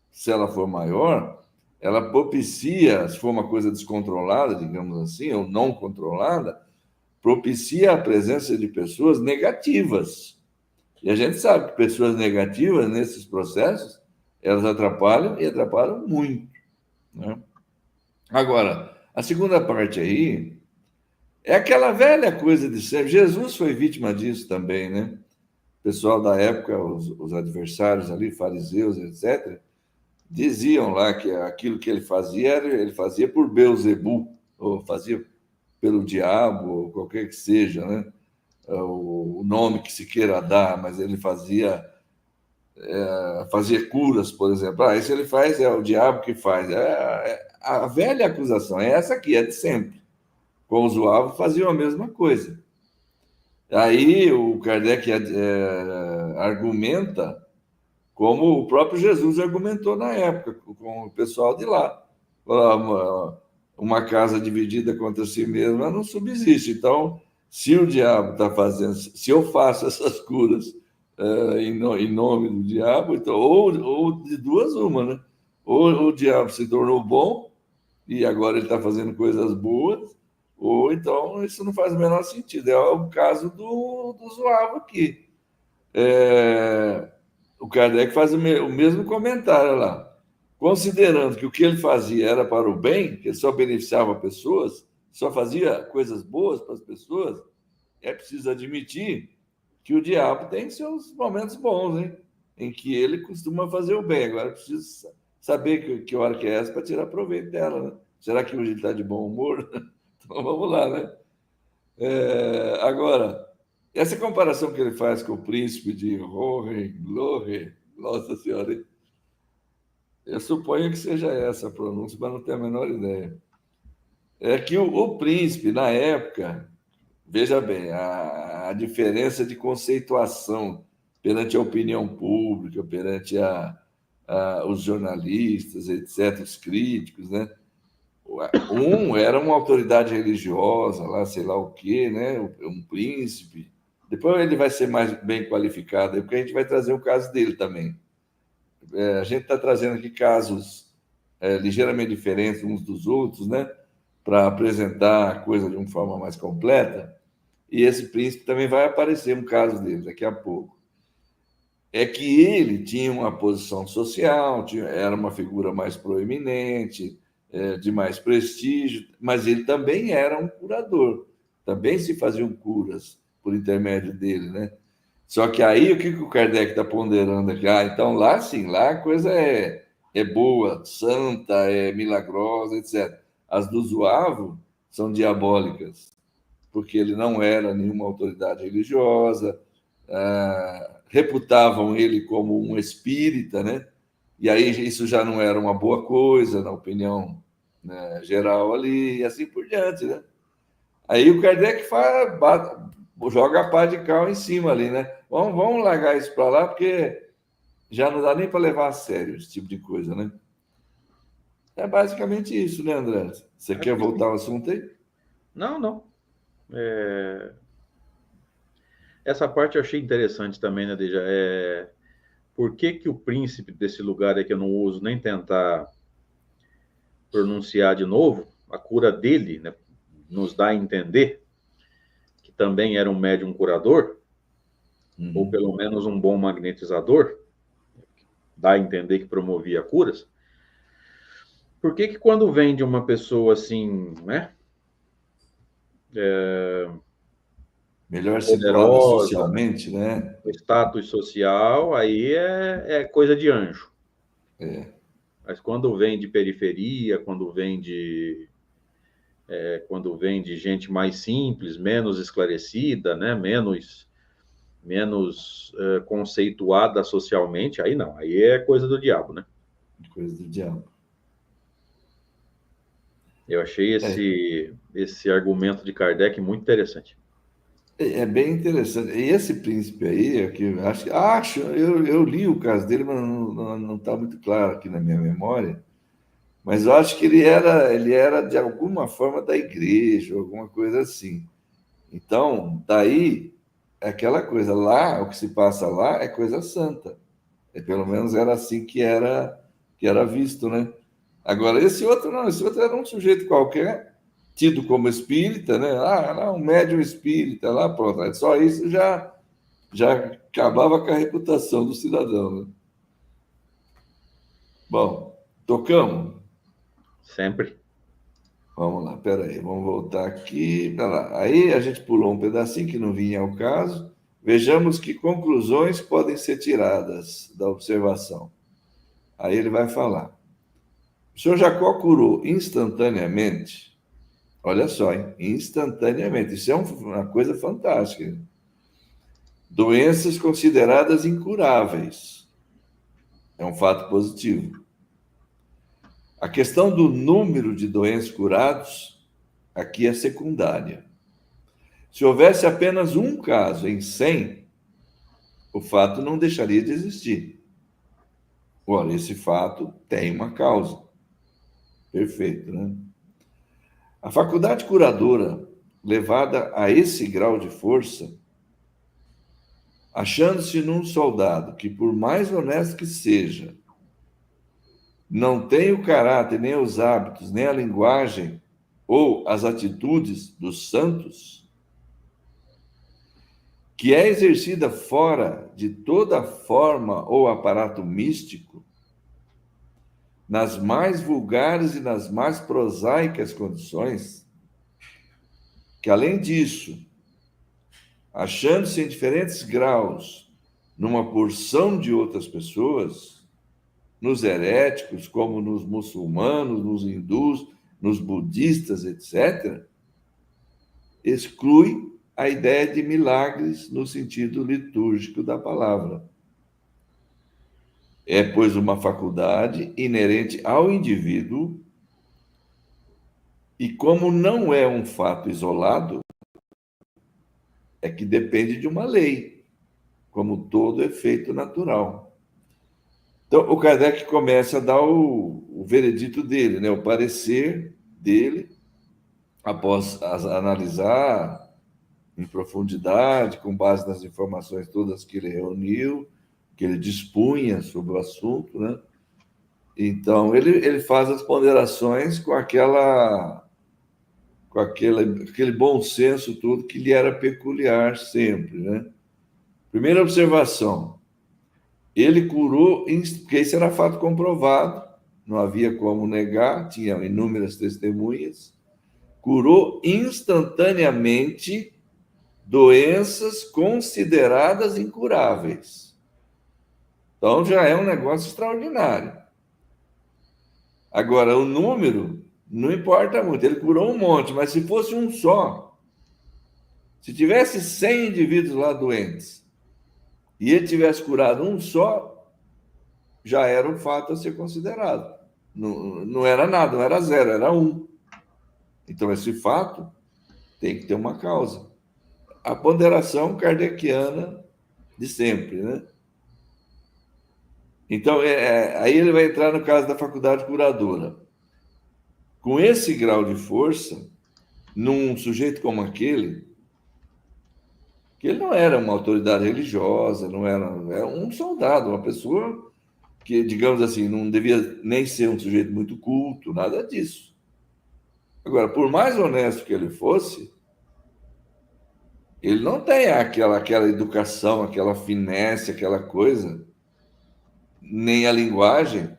se ela for maior, ela propicia, se for uma coisa descontrolada, digamos assim, ou não controlada, propicia a presença de pessoas negativas. E a gente sabe que pessoas negativas, nesses processos, elas atrapalham e atrapalham muito, né? Agora, a segunda parte aí é aquela velha coisa de sempre. Jesus foi vítima disso também, né? O pessoal da época, os adversários ali, fariseus, etc., diziam lá que aquilo que ele fazia por Beelzebub, ou fazia pelo diabo, ou qualquer que seja, né? O nome que se queira dar, mas ele fazia curas, por exemplo. Isso ele faz, é o diabo que faz. A velha acusação é essa aqui, é de sempre. Com os Zuavo faziam a mesma coisa. Aí o Kardec argumenta como o próprio Jesus argumentou na época, com o pessoal de lá. Uma casa dividida contra si mesma não subsiste. Então, se o diabo está fazendo, se eu faço essas curas em nome do diabo, então, ou de duas uma, né? Ou o diabo se tornou bom e agora ele está fazendo coisas boas, ou então isso não faz o menor sentido. É o caso do Zoavo aqui. O Kardec faz o mesmo comentário lá. Considerando que o que ele fazia era para o bem, que ele só beneficiava pessoas, só fazia coisas boas para as pessoas, é preciso admitir que o diabo tem seus momentos bons, hein? Em que ele costuma fazer o bem. Agora, é preciso saber que hora que é essa para tirar proveito dela, né? Será que hoje ele está de bom humor? Então, vamos lá, né? Agora, essa comparação que ele faz com o príncipe de Hohenlohe, nossa senhora, eu suponho que seja essa a pronúncia, mas não tenho a menor ideia. É que o príncipe, na época, veja bem, a diferença de conceituação perante a opinião pública, perante os jornalistas, etc., os críticos, né? Um era uma autoridade religiosa, lá, sei lá o quê, né? Um príncipe. Depois ele vai ser mais bem qualificado, porque a gente vai trazer o caso dele também. A gente está trazendo aqui casos ligeiramente diferentes uns dos outros, né? Para apresentar a coisa de uma forma mais completa. E esse príncipe também vai aparecer um caso dele daqui a pouco. É que ele tinha uma posição social, era uma figura mais proeminente, de mais prestígio, mas ele também era um curador. Também se faziam curas por intermédio dele, né? Só que aí o que o Kardec está ponderando aqui? Então lá sim, lá a coisa é boa, santa, é milagrosa, etc. As do Zuavo são diabólicas, porque ele não era nenhuma autoridade religiosa, reputavam ele como um espírita, né? E aí isso já não era uma boa coisa, na opinião, né, geral ali, e assim por diante, né? Aí o Kardec joga a pá de cal em cima ali, né? Vamos largar isso para lá, porque já não dá nem para levar a sério esse tipo de coisa, né? É basicamente isso, né, André? Você quer voltar ao assunto aí? Não, não. Essa parte eu achei interessante também, né, Deja? Por que o príncipe desse lugar é que eu não uso nem tentar pronunciar de novo, a cura dele, né, nos dá a entender que também era um médium curador, ou pelo menos um bom magnetizador, dá a entender que promovia curas. Por que quando vem de uma pessoa assim, né, melhor situada poderosa, socialmente, né? status social, aí é coisa de anjo. Mas quando vem de periferia, quando vem de gente mais simples, menos esclarecida, né, menos conceituada socialmente, aí não, aí é coisa do diabo, né? Coisa do diabo. Eu achei esse argumento de Kardec muito interessante. É bem interessante. E esse príncipe aí, eu li o caso dele, mas não está muito claro aqui na minha memória. Mas eu acho que ele era de alguma forma da igreja, alguma coisa assim. Então, daí, é aquela coisa lá, o que se passa lá é coisa santa. Pelo menos era assim que era visto, né? Agora, esse outro não, esse outro era um sujeito qualquer, tido como espírita, né? Lá, um médium espírita, lá, pronto. Só isso já acabava com a reputação do cidadão, né? Bom, tocamos. Sempre. Vamos lá, peraí, vamos voltar aqui. Tá lá. Aí a gente pulou um pedacinho que não vinha ao caso. Vejamos que conclusões podem ser tiradas da observação. Aí ele vai falar. O senhor Jacó curou instantaneamente. Olha só, hein? Instantaneamente. Isso é uma coisa fantástica. Doenças consideradas incuráveis. É um fato positivo. A questão do número de doentes curados aqui é secundária. Se houvesse apenas um caso em 100, o fato não deixaria de existir. Ora, esse fato tem uma causa. Perfeito, né? A faculdade curadora, levada a esse grau de força, achando-se num soldado que, por mais honesto que seja, não tem o caráter, nem os hábitos, nem a linguagem ou as atitudes dos santos, que é exercida fora de toda forma ou aparato místico, nas mais vulgares e nas mais prosaicas condições, que, além disso, achando-se em diferentes graus numa porção de outras pessoas, nos heréticos, como nos muçulmanos, nos hindus, nos budistas, etc., exclui a ideia de milagres no sentido litúrgico da palavra. É, pois, uma faculdade inerente ao indivíduo e, como não é um fato isolado, é que depende de uma lei, como todo efeito natural. Então, o Kardec começa a dar o veredito dele, né? O parecer dele, após analisar em profundidade, com base nas informações todas que ele reuniu, que ele dispunha sobre o assunto, né? Então, ele faz as ponderações com aquele bom senso todo que lhe era peculiar sempre, né? Primeira observação, ele curou, porque isso era fato comprovado, não havia como negar, tinha inúmeras testemunhas, curou instantaneamente doenças consideradas incuráveis. Então já é um negócio extraordinário. Agora, o número não importa muito, ele curou um monte, mas se fosse um só, se tivesse 100 indivíduos lá doentes e ele tivesse curado um só, já era um fato a ser considerado. Não era nada, não era zero, era um. Então, esse fato tem que ter uma causa. A ponderação kardeciana de sempre, né? Então, aí ele vai entrar no caso da faculdade curadora. Com esse grau de força, num sujeito como aquele, que ele não era uma autoridade religiosa, não era um soldado, uma pessoa que, digamos assim, não devia nem ser um sujeito muito culto, nada disso. Agora, por mais honesto que ele fosse, ele não tem aquela educação, aquela finesse, aquela coisa, nem a linguagem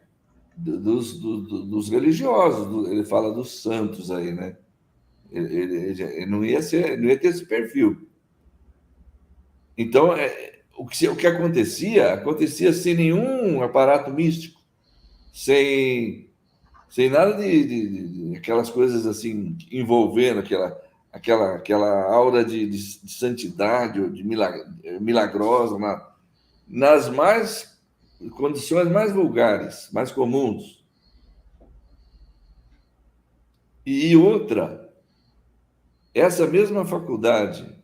dos religiosos. Ele fala dos santos aí, né? Ele não ia ter esse perfil. Então, o que acontecia sem nenhum aparato místico, sem nada de aquelas coisas assim envolvendo aquela aura de santidade ou de milagrosa nas condições mais vulgares, mais comuns. E outra, essa mesma faculdade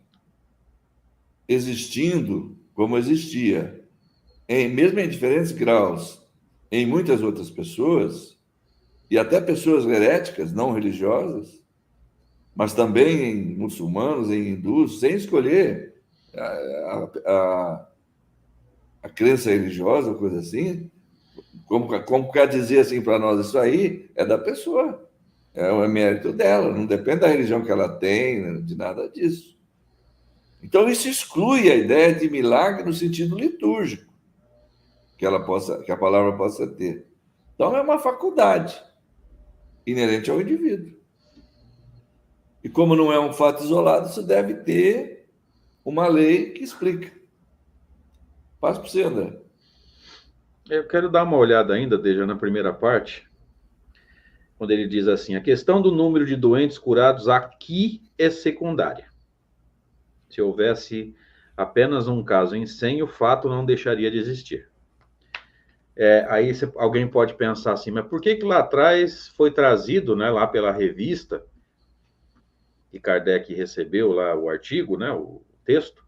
existindo como existia, mesmo em diferentes graus, em muitas outras pessoas, e até pessoas heréticas, não religiosas, mas também em muçulmanos, em hindus, sem escolher a crença religiosa, coisa assim, como quer dizer assim para nós, isso aí é da pessoa, é o mérito dela, não depende da religião que ela tem, de nada disso. Então, isso exclui a ideia de milagre no sentido litúrgico que a palavra possa ter. Então, é uma faculdade inerente ao indivíduo. E como não é um fato isolado, isso deve ter uma lei que explica. Passo para você, André. Eu quero dar uma olhada ainda, Deja, na primeira parte, quando ele diz assim: a questão do número de doentes curados aqui é secundária. Se houvesse apenas um caso em 100, o fato não deixaria de existir. Aí alguém pode pensar assim, mas por que lá atrás foi trazido, né, lá pela revista, que Kardec recebeu lá o artigo, né, o texto,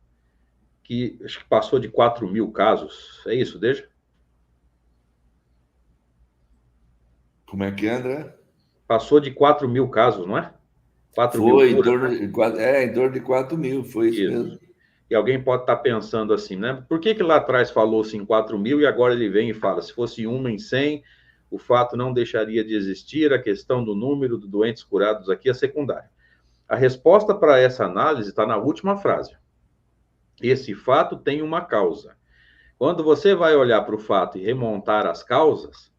que acho que passou de 4.000 casos. É isso, Deja? Como é que é, André? Passou de 4.000 casos, não é? 4.000 Foi, curas, em torno de 4.000, foi isso mesmo. E alguém pode estar pensando assim, né? Por que lá atrás falou-se em 4.000 e agora ele vem e fala, se fosse uma em 100, o fato não deixaria de existir, a questão do número de doentes curados aqui é secundária. A resposta para essa análise está na última frase. Esse fato tem uma causa. Quando você vai olhar para o fato e remontar as causas,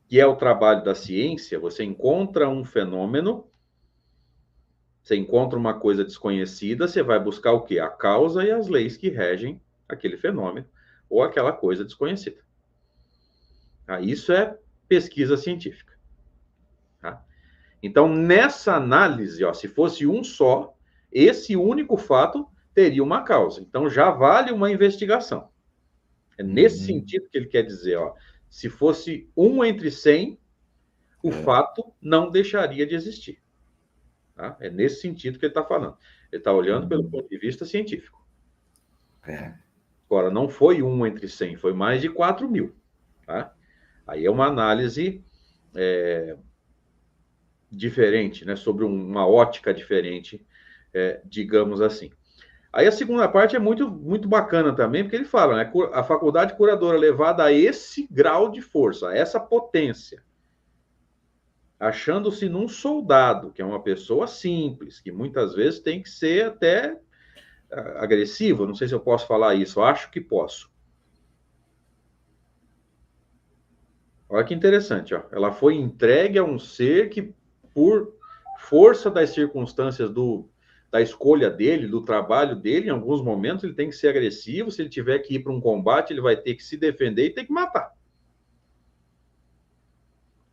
que é o trabalho da ciência, você encontra um fenômeno Você encontra uma coisa desconhecida, você vai buscar o quê? A causa e as leis que regem aquele fenômeno ou aquela coisa desconhecida. Tá? Isso é pesquisa científica. Tá? Então, nessa análise, ó, se fosse um só, esse único fato teria uma causa. Então, já vale uma investigação. É nesse sentido que ele quer dizer, ó, se fosse 1 entre 100, o fato não deixaria de existir. Tá? É nesse sentido que ele está falando. Ele está olhando pelo ponto de vista científico. Agora, não foi 1 entre 100, foi mais de 4.000. Tá? Aí é uma análise diferente, né? Sobre uma ótica diferente, digamos assim. Aí a segunda parte é muito, muito bacana também, porque ele fala, né? A faculdade curadora levada a esse grau de força, a essa potência, achando-se num soldado, que é uma pessoa simples, que muitas vezes tem que ser até agressivo, não sei se eu posso falar isso, acho que posso. Olha que interessante, ó. Ela foi entregue a um ser que, por força das circunstâncias da escolha dele, do trabalho dele, em alguns momentos ele tem que ser agressivo, se ele tiver que ir para um combate, ele vai ter que se defender e ter que matar.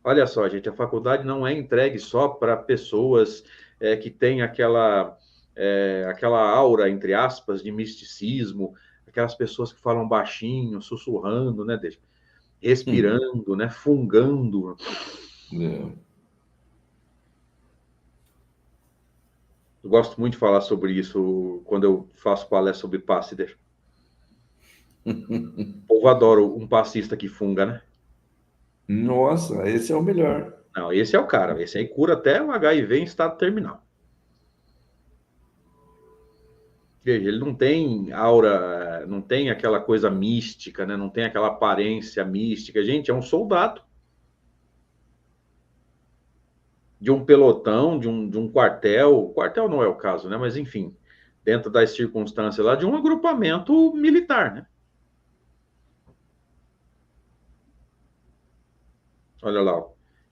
Olha só, gente, a faculdade não é entregue só para pessoas que têm aquela aura, entre aspas, de misticismo, aquelas pessoas que falam baixinho, sussurrando, né, respirando, né, fungando. Eu gosto muito de falar sobre isso quando eu faço palestra sobre passe. O povo adora um passista que funga, né? Nossa, esse é o melhor. Não, esse é o cara. Esse aí cura até o HIV em estado terminal. Veja, ele não tem aura, não tem aquela coisa mística, né? Não tem aquela aparência mística. Gente, é um soldado. De um pelotão, de um quartel. Quartel não é o caso, né? Mas, enfim, dentro das circunstâncias lá, de um agrupamento militar, né? Olha lá,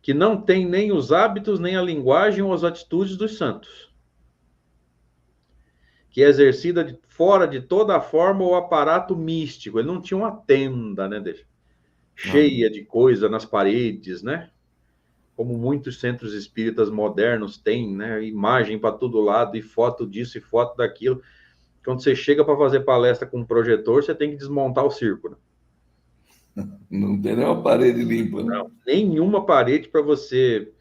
que não tem nem os hábitos, nem a linguagem ou as atitudes dos santos, que é exercida fora de toda a forma ou aparato místico. Ele não tinha uma tenda, né, cheia de coisa nas paredes, né? Como muitos centros espíritas modernos têm, né? Imagem para todo lado e foto disso e foto daquilo. Quando você chega para fazer palestra com um projetor, você tem que desmontar o circo, né? Não tem nenhuma parede limpa. Não, nenhuma parede para você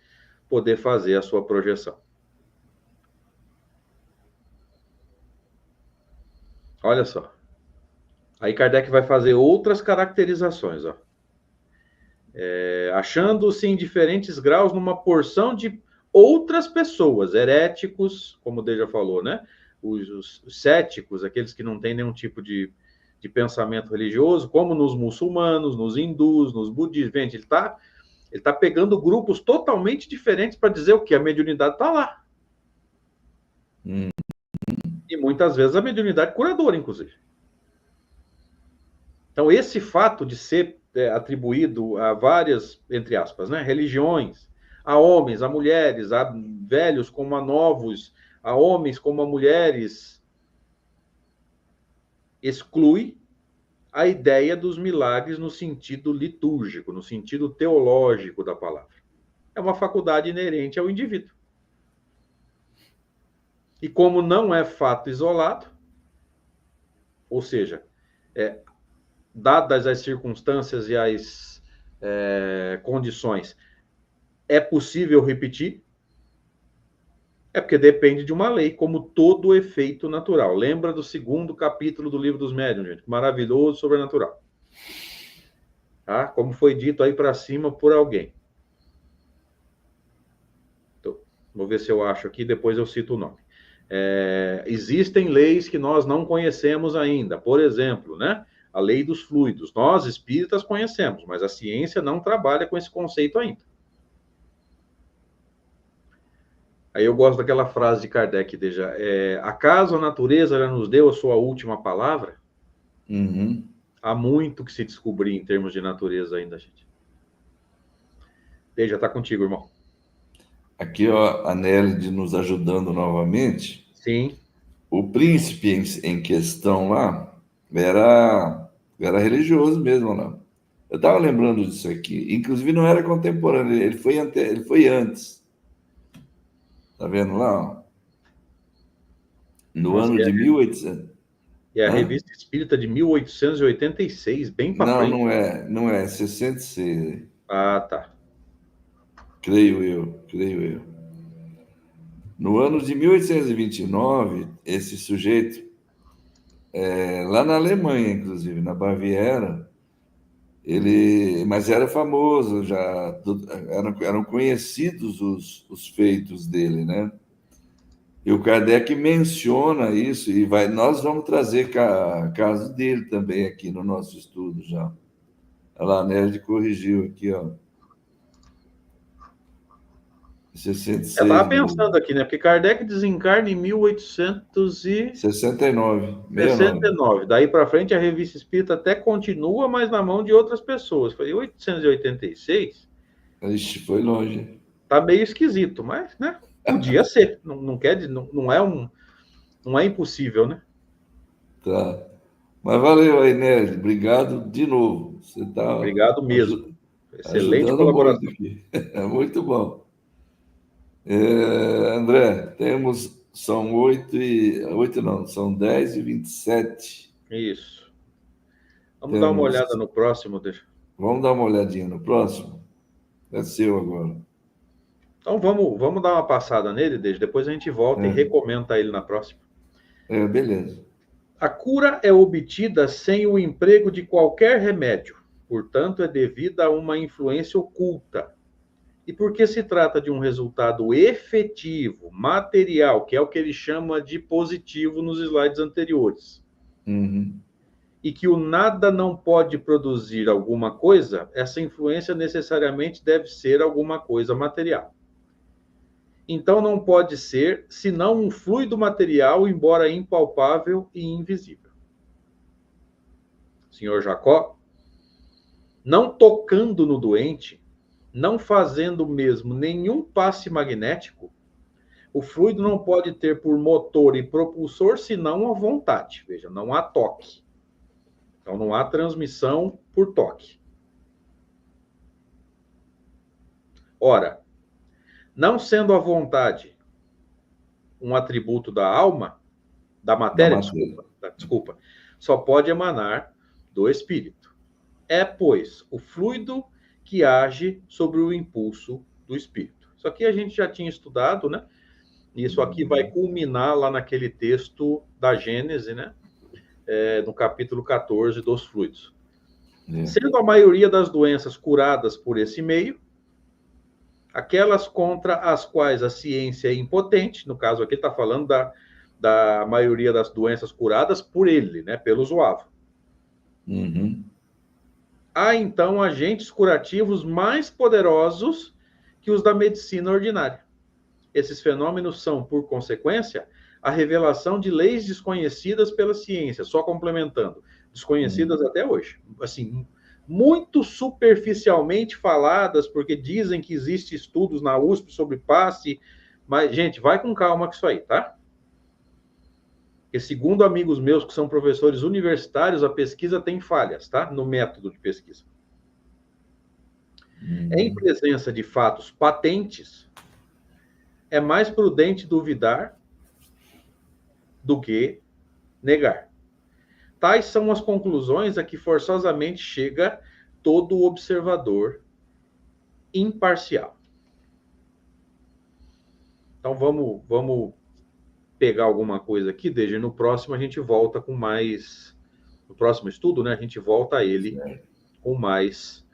poder fazer a sua projeção. Olha só. Aí Kardec vai fazer outras caracterizações, ó. Achando-se em diferentes graus numa porção de outras pessoas, heréticos, como o Deja já falou, né? Os céticos, aqueles que não têm nenhum tipo de pensamento religioso, como nos muçulmanos, nos hindus, nos budistas. Gente, ele tá pegando grupos totalmente diferentes para dizer o que? A mediunidade está lá. E muitas vezes a mediunidade curadora, inclusive. Então, esse fato de ser atribuído a várias, entre aspas, né, religiões, a homens, a mulheres, a velhos como a novos, a homens como a mulheres, exclui a ideia dos milagres no sentido litúrgico, no sentido teológico da palavra. É uma faculdade inerente ao indivíduo. E como não é fato isolado, ou seja, dadas as circunstâncias e as condições, é possível repetir? É porque depende de uma lei, como todo efeito natural. Lembra do 2º capítulo do Livro dos Médiuns, gente? Maravilhoso, sobrenatural. Tá? Como foi dito aí para cima por alguém. Então, vou ver se eu acho aqui, depois eu cito o nome. Existem leis que nós não conhecemos ainda. Por exemplo, né? A lei dos fluidos. Nós, espíritas, conhecemos, mas a ciência não trabalha com esse conceito ainda. Aí eu gosto daquela frase de Kardec, acaso a natureza já nos deu a sua última palavra? Há muito que se descobrir em termos de natureza ainda, gente. Deja, tá contigo, irmão. Aqui, ó, a Nélide nos ajudando novamente. Sim. O príncipe em questão lá era religioso mesmo lá. Eu estava lembrando disso aqui. Inclusive, não era contemporâneo, ele foi antes. Tá vendo lá? Ó? No Nossa, ano de 1800. é a Hã? Revista Espírita de 1886, bem para Não, frente. não é 66, Ah, tá. creio eu. No ano de 1829, esse sujeito, lá na Alemanha, inclusive, na Baviera, mas era famoso já, eram conhecidos os feitos dele, né? E o Kardec menciona isso nós vamos trazer caso dele também aqui no nosso estudo já. Olha lá, a Nerd corrigiu aqui, ó. Eu estava 66 mesmo. pensando aqui, né? Porque Kardec desencarna em 1869. 69, 69. Daí para frente a Revista Espírita até continua, mas na mão de outras pessoas. Foi 1886. Ixi, foi longe. Tá meio esquisito, mas, né? Podia ser. Não, não quer, não é impossível, né? Tá. Mas valeu aí, Nerd. Obrigado de novo. Você está Obrigado mesmo. Excelente ajudando muito colaboração. aqui. É muito bom. André, são 8 não, são 10h27. Isso. Vamos dar uma olhada Temos, no próximo, deixa. vamos dar uma olhadinha no próximo? É seu agora. Então vamos dar uma passada nele, depois a gente volta e recomenta ele na próxima. Beleza. A cura é obtida sem o emprego de qualquer remédio, portanto, é devida a uma influência oculta. E porque se trata de um resultado efetivo, material, que é o que ele chama de positivo nos slides anteriores, Uhum. e que o nada não pode produzir alguma coisa, essa influência necessariamente deve ser alguma coisa material. Então não pode ser senão um fluido material, embora impalpável e invisível. Senhor Jacó, não tocando no doente, não fazendo mesmo nenhum passe magnético, o fluido não pode ter por motor e propulsor senão a vontade. Veja, não há toque. Então não há transmissão por toque. Ora, não sendo a vontade um atributo da alma, da Da matéria, matéria. desculpa, só pode emanar do espírito. É, pois, o fluido que age sobre o impulso do espírito. Isso aqui a gente já tinha estudado, né? Isso aqui vai culminar lá naquele texto da Gênese, né? No capítulo 14 dos fluidos. Sendo a maioria das doenças curadas por esse meio, aquelas contra as quais a ciência é impotente, no caso aqui está falando da maioria das doenças curadas por ele, né? Pelo zoavo. Uhum. Há, então, agentes curativos mais poderosos que os da medicina ordinária. Esses fenômenos são, por consequência, a revelação de leis desconhecidas pela ciência, só complementando, desconhecidas até hoje. Assim, muito superficialmente faladas, porque dizem que existem estudos na USP sobre passe, mas, gente, vai com calma com isso aí, tá? Porque, segundo amigos meus que são professores universitários, a pesquisa tem falhas, tá? No método de pesquisa. Em presença de fatos patentes, é mais prudente duvidar do que negar. Tais são as conclusões a que forçosamente chega todo observador imparcial. Então vamos pegar alguma coisa aqui, desde no próximo a gente volta com mais, no próximo estudo, né, a gente volta a ele com mais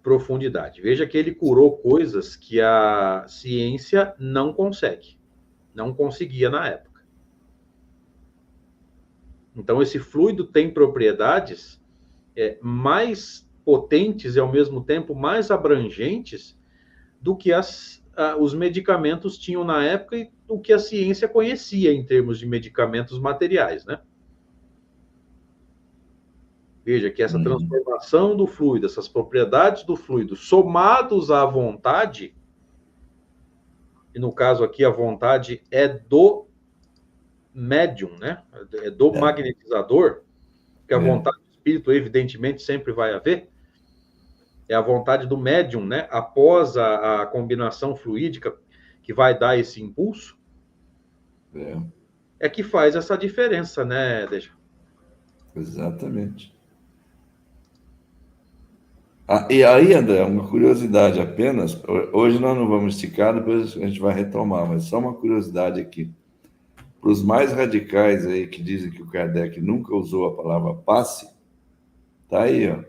profundidade. Veja que ele curou coisas que a ciência não consegue, não conseguia na época. Então esse fluido tem propriedades mais potentes e ao mesmo tempo mais abrangentes do que os medicamentos tinham na época e do que a ciência conhecia em termos de medicamentos materiais, né? Veja que essa transformação do fluido, essas propriedades do fluido, somados à vontade, e no caso aqui a vontade é do médium, né? É do magnetizador, que a vontade do espírito, evidentemente, sempre vai haver. É a vontade do médium, né? Após a combinação fluídica que vai dar esse impulso, é que faz essa diferença, né, Deja? Exatamente. E aí, André, uma curiosidade apenas. Hoje nós não vamos esticar, depois a gente vai retomar, mas só uma curiosidade aqui. Para os mais radicais aí que dizem que o Kardec nunca usou a palavra passe, tá aí, ó.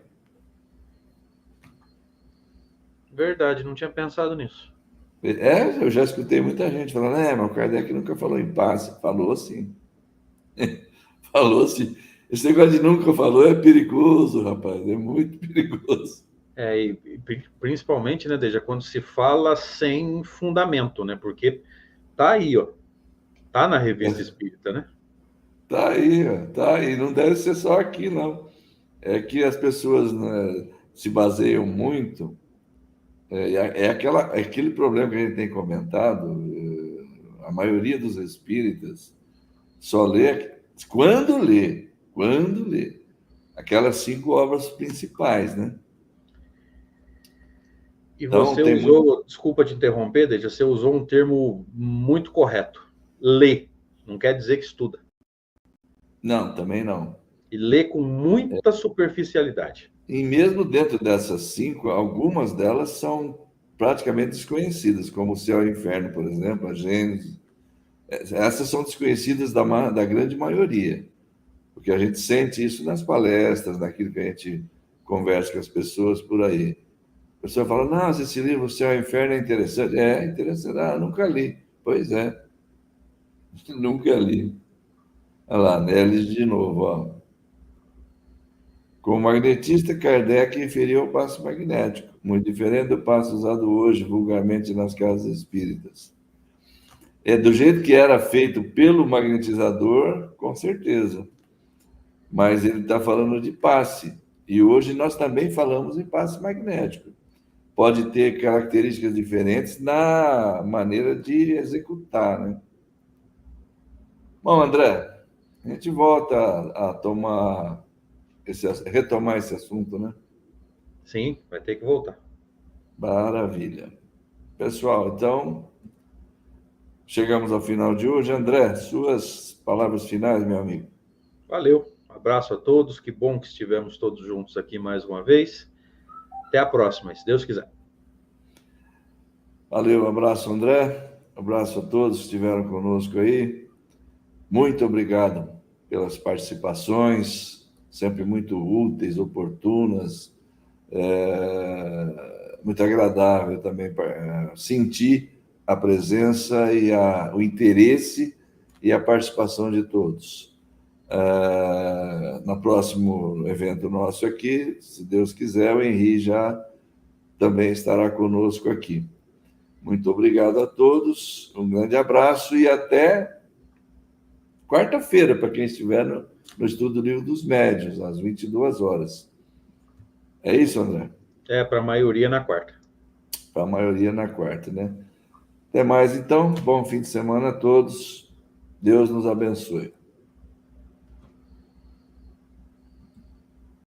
Verdade, não tinha pensado nisso. Eu já escutei muita gente falando, mas o Kardec nunca falou em passe. Falou sim. Falou sim. Esse negócio de nunca falou é perigoso, rapaz, é muito perigoso. E principalmente, né, Deja, quando se fala sem fundamento, né? Porque tá aí, ó. Tá na Revista Espírita, né? Tá aí, ó, tá aí. Não deve ser só aqui, não. É que as pessoas, né, se baseiam muito. É aquele problema que a gente tem comentado. A maioria dos espíritas só lê quando lê aquelas 5 obras principais, né? E Então, você tem usou, muito. desculpa te interromper, Deja, você usou um termo muito correto. Lê. Não quer dizer que estuda. Não, também não. E lê com muita superficialidade. E mesmo dentro dessas 5, algumas delas são praticamente desconhecidas, como o Céu e o Inferno, por exemplo, a Gênesis. Essas são desconhecidas da grande maioria, porque a gente sente isso nas palestras, naquilo que a gente conversa com as pessoas por aí. A pessoa fala, nossa, esse livro, O Céu e o Inferno, é interessante. É interessante. Ah, nunca li. Pois é, nunca li. Olha lá, Neles de novo, ó. Como magnetista, Kardec referiu ao passe magnético, muito diferente do passe usado hoje vulgarmente nas casas espíritas. É do jeito que era feito pelo magnetizador, com certeza. Mas ele está falando de passe. E hoje nós também falamos em passe magnético. Pode ter características diferentes na maneira de executar, né? Bom, André, a gente volta a retomar esse assunto, né? Sim, vai ter que voltar. Maravilha. Pessoal, então, chegamos ao final de hoje. André, suas palavras finais, meu amigo. Valeu. Um abraço a todos. Que bom que estivemos todos juntos aqui mais uma vez. Até a próxima, se Deus quiser. Valeu, abraço, André. Abraço a todos que estiveram conosco aí. Muito obrigado pelas participações, sempre muito úteis, oportunas. Muito agradável também sentir a presença e o interesse e a participação de todos. No próximo evento nosso aqui, se Deus quiser, o Henri já também estará conosco aqui. Muito obrigado a todos, um grande abraço e até quarta-feira, para quem estiver no estudo do Livro dos Médiuns, às 22 horas. É isso, André? Para a maioria na quarta. Para a maioria na quarta, né? Até mais, então. Bom fim de semana a todos. Deus nos abençoe.